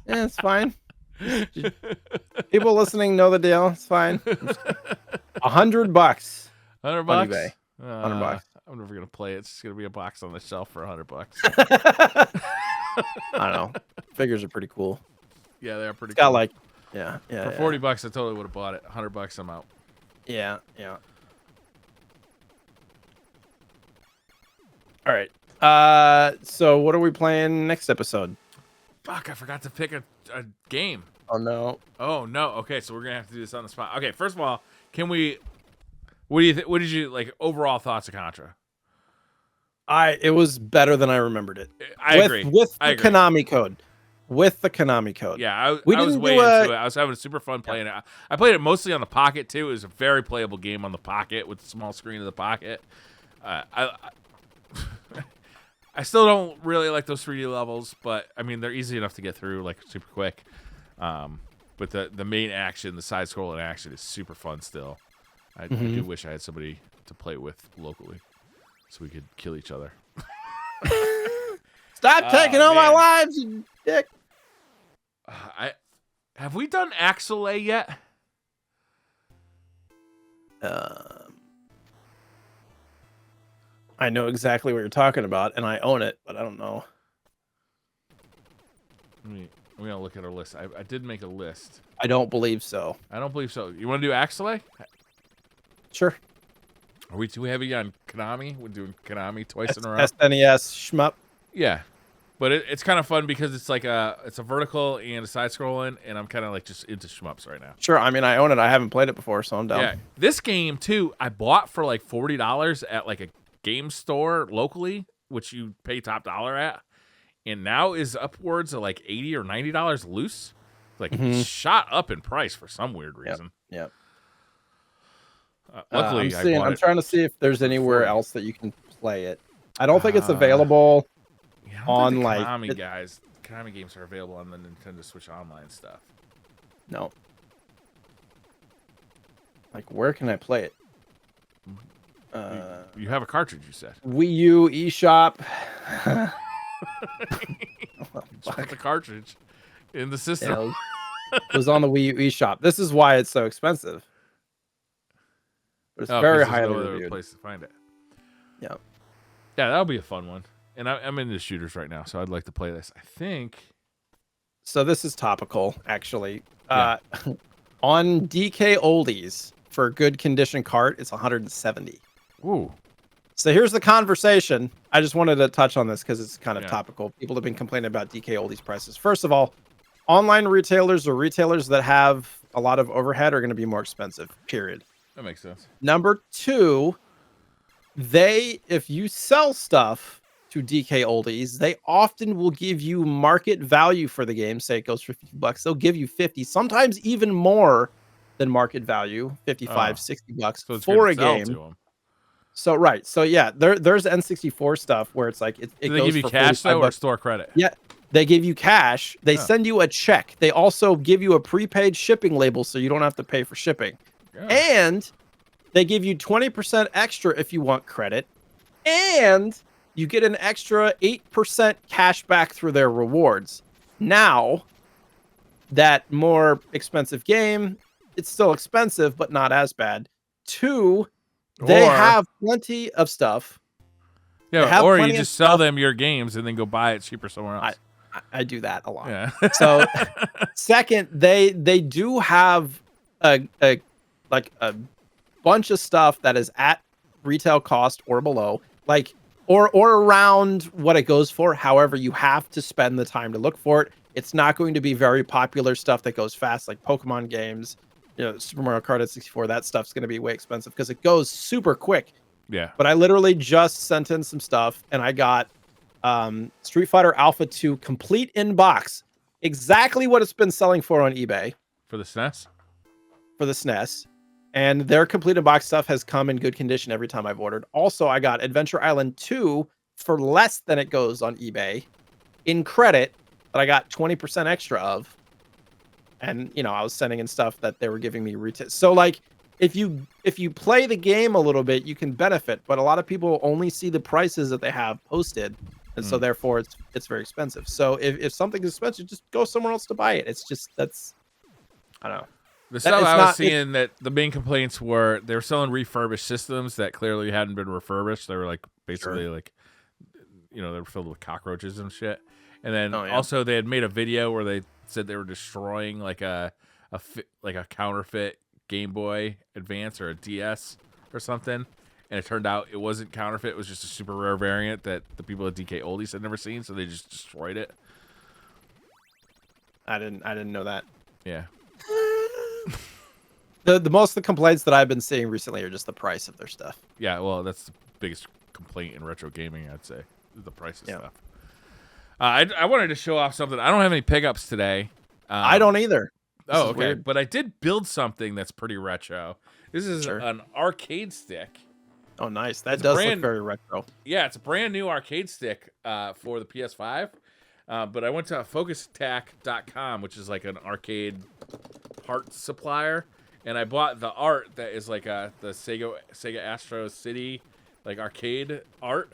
Yeah, it's fine. People listening know the deal. It's fine. $100. $100 on bucks. eBay. $100. I'm never gonna play it. It's just gonna be a box on the shelf for $100. I don't know. Figures are pretty cool. Yeah, they're pretty. It's got cool. like, yeah. For $40, I totally would have bought it. $100, I'm out. Yeah. All right. So what are we playing next episode? Fuck, I forgot to pick a game. Oh no. Oh no. Okay, so we're gonna have to do this on the spot. Okay, first of all, can we? What do you think? What did you like? Overall thoughts of Contra? It was better than I remembered it. I agree. With the Konami code. With the Konami code. Yeah, I was way into it. I was having super fun playing it. I played it mostly on the Pocket too. It was a very playable game on the Pocket with the small screen of the Pocket. I still don't really like those 3D levels, but I mean they're easy enough to get through, like super quick. But the main action, the side scrolling action, is super fun still. I do wish I had somebody to play with locally, so we could kill each other. Stop taking all my lives, you dick. Have we done Axel yet? I know exactly what you're talking about, and I own it, but I don't know. We're gonna look at our list. I did make a list. I don't believe so. I don't believe so. You want to do Axel? Sure. Are we too heavy on Konami? We're doing Konami twice in a row. SNES shmup. Yeah, but it's kind of fun because it's like it's a vertical and a side scrolling, and I'm kind of like just into shmups right now. Sure. I mean, I own it. I haven't played it before, so I'm down. Yeah, this game too, I bought for like $40 at like a game store locally, which you pay top dollar at, and now is upwards of like $80 or $90 loose. Like shot up in price for some weird reason. Yep. Luckily, I'm trying to see if there's anywhere else that you can play it. I don't think it's available on like Konami guys. Konami games are available on the Nintendo Switch Online stuff. No. Like, where can I play it? You have a cartridge, you said. Wii U eShop. Just put the cartridge in the system. It was on the Wii U eShop. This is why it's so expensive. But it's very highly reviewed. Place to find it. Yeah. Yeah, that'll be a fun one. And I'm into shooters right now, so I'd like to play this. I think. So this is topical, actually. Yeah. On DK Oldies for good condition Kart, it's 170. Ooh. So here's the conversation. I just wanted to touch on this because it's kind of topical. People have been complaining about DK Oldies prices. First of all, online retailers or retailers that have a lot of overhead are going to be more expensive, period. That makes sense. Number two, if you sell stuff to DK Oldies, they often will give you market value for the game. Say it goes for $50. They'll give you 50, sometimes even more than market value, 55, $60 for a game. So right. So yeah, there's N64 stuff where it's like it Do they goes give you for cash though, or $45. store credit? Yeah. They give you cash. They send you a check. They also give you a prepaid shipping label so you don't have to pay for shipping. Yeah. And they give you 20% extra if you want credit. And you get an extra 8% cash back through their rewards. Now, that more expensive game, it's still expensive, but not as bad. Two, they have plenty of stuff. Yeah, or you just sell them your games and then go buy it cheaper somewhere else. I do that a lot. Yeah. So, second, they do have a bunch of stuff that is at retail cost or below, like or around what it goes for. However, you have to spend the time to look for it. It's not going to be very popular stuff that goes fast, like Pokemon games, Super Mario Kart at 64. That stuff's going to be way expensive because it goes super quick. Yeah. But I literally just sent in some stuff, and I got Street Fighter Alpha 2 complete in box, exactly what it's been selling for on eBay for the SNES. For the SNES. And their complete in box stuff has come in good condition every time I've ordered. Also, I got Adventure Island 2 for less than it goes on eBay in credit that I got 20% extra of. And, I was sending in stuff that they were giving me retail. So, like, if you play the game a little bit, you can benefit. But a lot of people only see the prices that they have posted and so therefore it's very expensive. So if something's expensive, just go somewhere else to buy it. It's just I don't know. The stuff I was seeing that the main complaints were they were selling refurbished systems that clearly hadn't been refurbished. They were like basically like, you know, they were filled with cockroaches and shit. And then also they had made a video where they said they were destroying like a counterfeit Game Boy Advance or a DS or something. And it turned out it wasn't counterfeit. It was just a super rare variant that the people at DK Oldies had never seen. So they just destroyed it. I didn't know that. Yeah. The most of the complaints that I've been seeing recently are just the price of their stuff. Yeah, well, that's the biggest complaint in retro gaming, I'd say, the price of stuff. I wanted to show off something. I don't have any pickups today. I don't either. Oh, okay. Weird. But I did build something that's pretty retro. This is an arcade stick. Oh, nice. That does look very retro. Yeah, it's a brand new arcade stick for the PS5. But I went to focusattack.com, which is like an arcade part supplier. And I bought the art that is like the Sega Astro City like arcade art,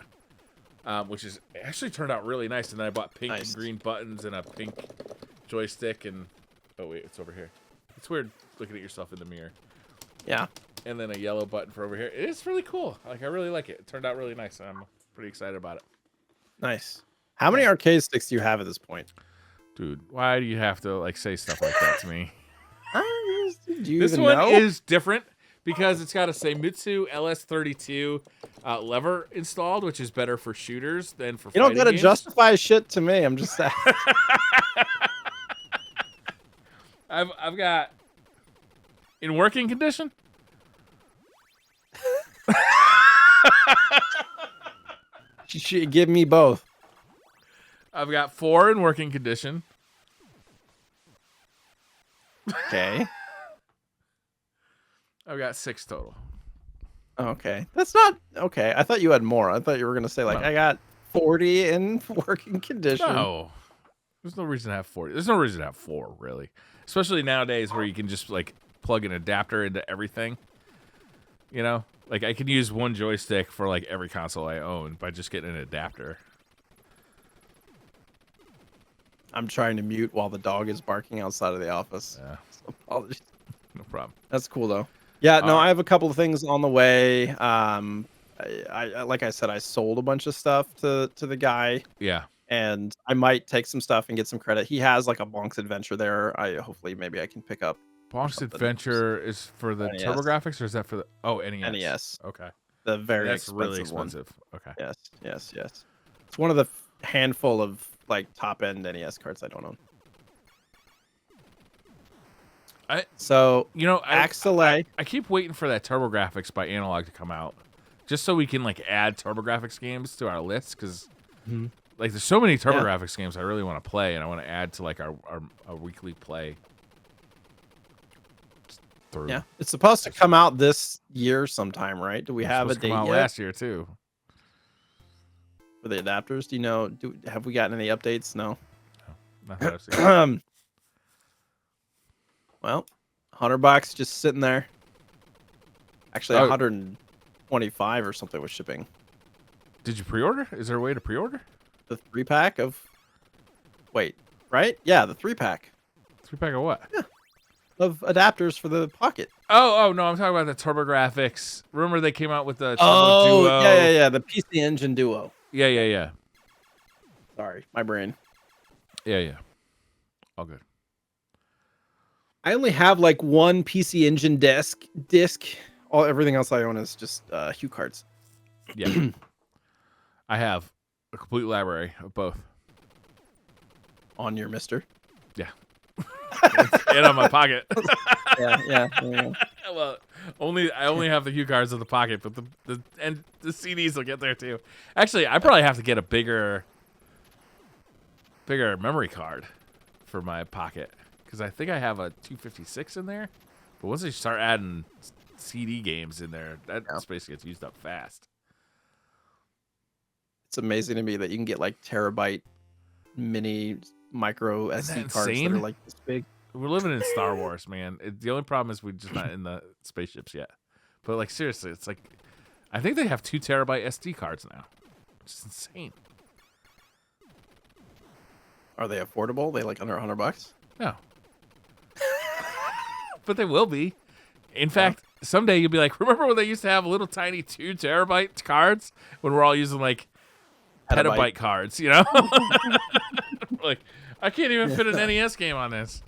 which is actually turned out really nice. And then I bought pink and green buttons and a pink joystick. And oh wait, it's over here. It's weird looking at yourself in the mirror. Yeah. And then a yellow button for over here. It's really cool. Like I really like it. It turned out really nice. And I'm pretty excited about it. Nice. How many arcade sticks do you have at this point? Dude, why do you have to like say stuff like that to me? This one is different because it's got a Seimitsu LS32 lever installed, which is better for shooters than for. You don't gotta games. justify shit to me. I'm just saying. I've got in working condition. You should give me both. I've got 4 in working condition. Okay. I've got 6 total. Okay. That's not okay. I thought you had more. I thought you were gonna say like I got 40 in working condition. No. There's no reason to have 40. There's no reason to have 4, really. Especially nowadays where you can just like plug an adapter into everything. You know? Like I can use one joystick for like every console I own by just getting an adapter. I'm trying to mute while the dog is barking outside of the office. Yeah. So apologies. No problem. That's cool though. Yeah, no, I have a couple of things on the way. I like I said, I sold a bunch of stuff to the guy. Yeah. And I might take some stuff and get some credit. He has like a Bonk's Adventure there. Hopefully maybe I can pick up. Bonk's Adventure is for the TurboGrafx, or is that for the NES? NES. Okay. The very really expensive. One. Okay. Yes. It's one of the handful of like top end NES cards I don't own. I keep waiting for that TurboGrafx by Analog to come out, just so we can like add TurboGrafx games to our list because like there's so many TurboGrafx games I really want to play, and I want to add to like our weekly play. Yeah, it's supposed to come out this year sometime, right? Do we have a date yet? Last year too. For the adapters, do you know? Have we gotten any updates? No. Not that I've seen. Well, $100 just sitting there. Actually, 125 or something was shipping. Did you pre-order? Is there a way to pre-order? The 3-pack of. Wait, right? Yeah, the 3-pack. 3-pack of what? Yeah. Of adapters for the Pocket. Oh, no, I'm talking about the TurboGrafx. Remember they came out with the Turbo Duo? Yeah, the PC Engine Duo. Yeah. Sorry, my brain. Yeah. All good. I only have like one PC Engine disc. Everything else I own is just Hue cards. Yeah. I have a complete library of both. On your Mister? Yeah. And on my Pocket. Yeah. Well, I only have the Hue cards in the Pocket, but the CDs will get there too. Actually, I probably have to get a bigger memory card for my Pocket because I think I have a 256 in there. But once they start adding CD games in there, that space gets used up fast. It's amazing to me that you can get like terabyte mini micro SD cards that are like this big. We're living in Star Wars, man. The only problem is we're just not in the spaceships yet. But like seriously, it's like I think they have 2 terabyte SD cards now, which is insane. Are they affordable? They like under $100? No. But they will be. In fact, someday you'll be like, remember when they used to have little tiny 2 terabyte cards when we're all using like petabyte cards, you know? Like, I can't even fit an NES game on this.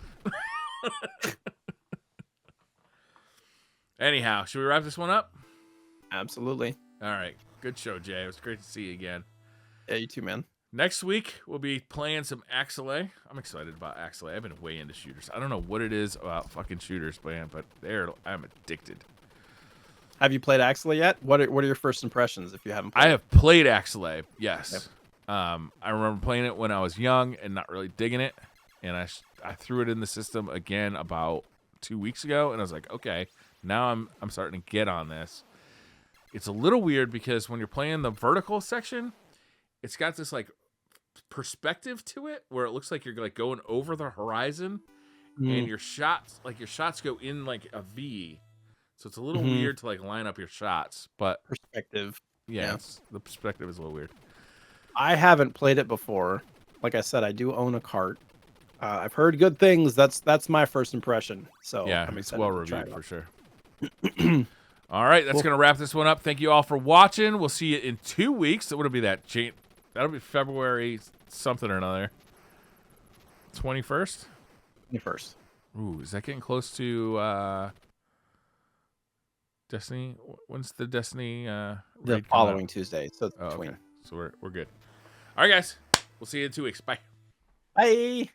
Anyhow, should we wrap this one up? Absolutely. All right. Good show, Jay. It was great to see you again. Yeah, you too, man. Next week, we'll be playing some Axelay. I'm excited about Axelay. I've been way into shooters. I don't know what it is about fucking shooters, man, but I'm addicted. Have you played Axelay yet? What are your first impressions if you haven't played I have played Axelay, yes. Yep. I remember playing it when I was young and not really digging it. And I threw it in the system again about 2 weeks ago, and I was like, okay, now I'm starting to get on this. It's a little weird because when you're playing the vertical section, it's got this like perspective to it where it looks like you're like going over the horizon, and your shots go in like a V. So it's a little weird to like line up your shots, but perspective. Yeah. The perspective is a little weird. I haven't played it before. Like I said, I do own a cart. I've heard good things. That's my first impression. So yeah, I'm it's well reviewed for sure. All right, that's Cool. gonna wrap this one up. Thank you all for watching. We'll see you in 2 weeks. What'll be that? That'll be February something or another. 21st. 21st. Ooh, is that getting close to Destiny? When's the Destiny? The following Tuesday. So it's between. Okay. So we're good. All right, guys. We'll see you in 2 weeks. Bye. Bye.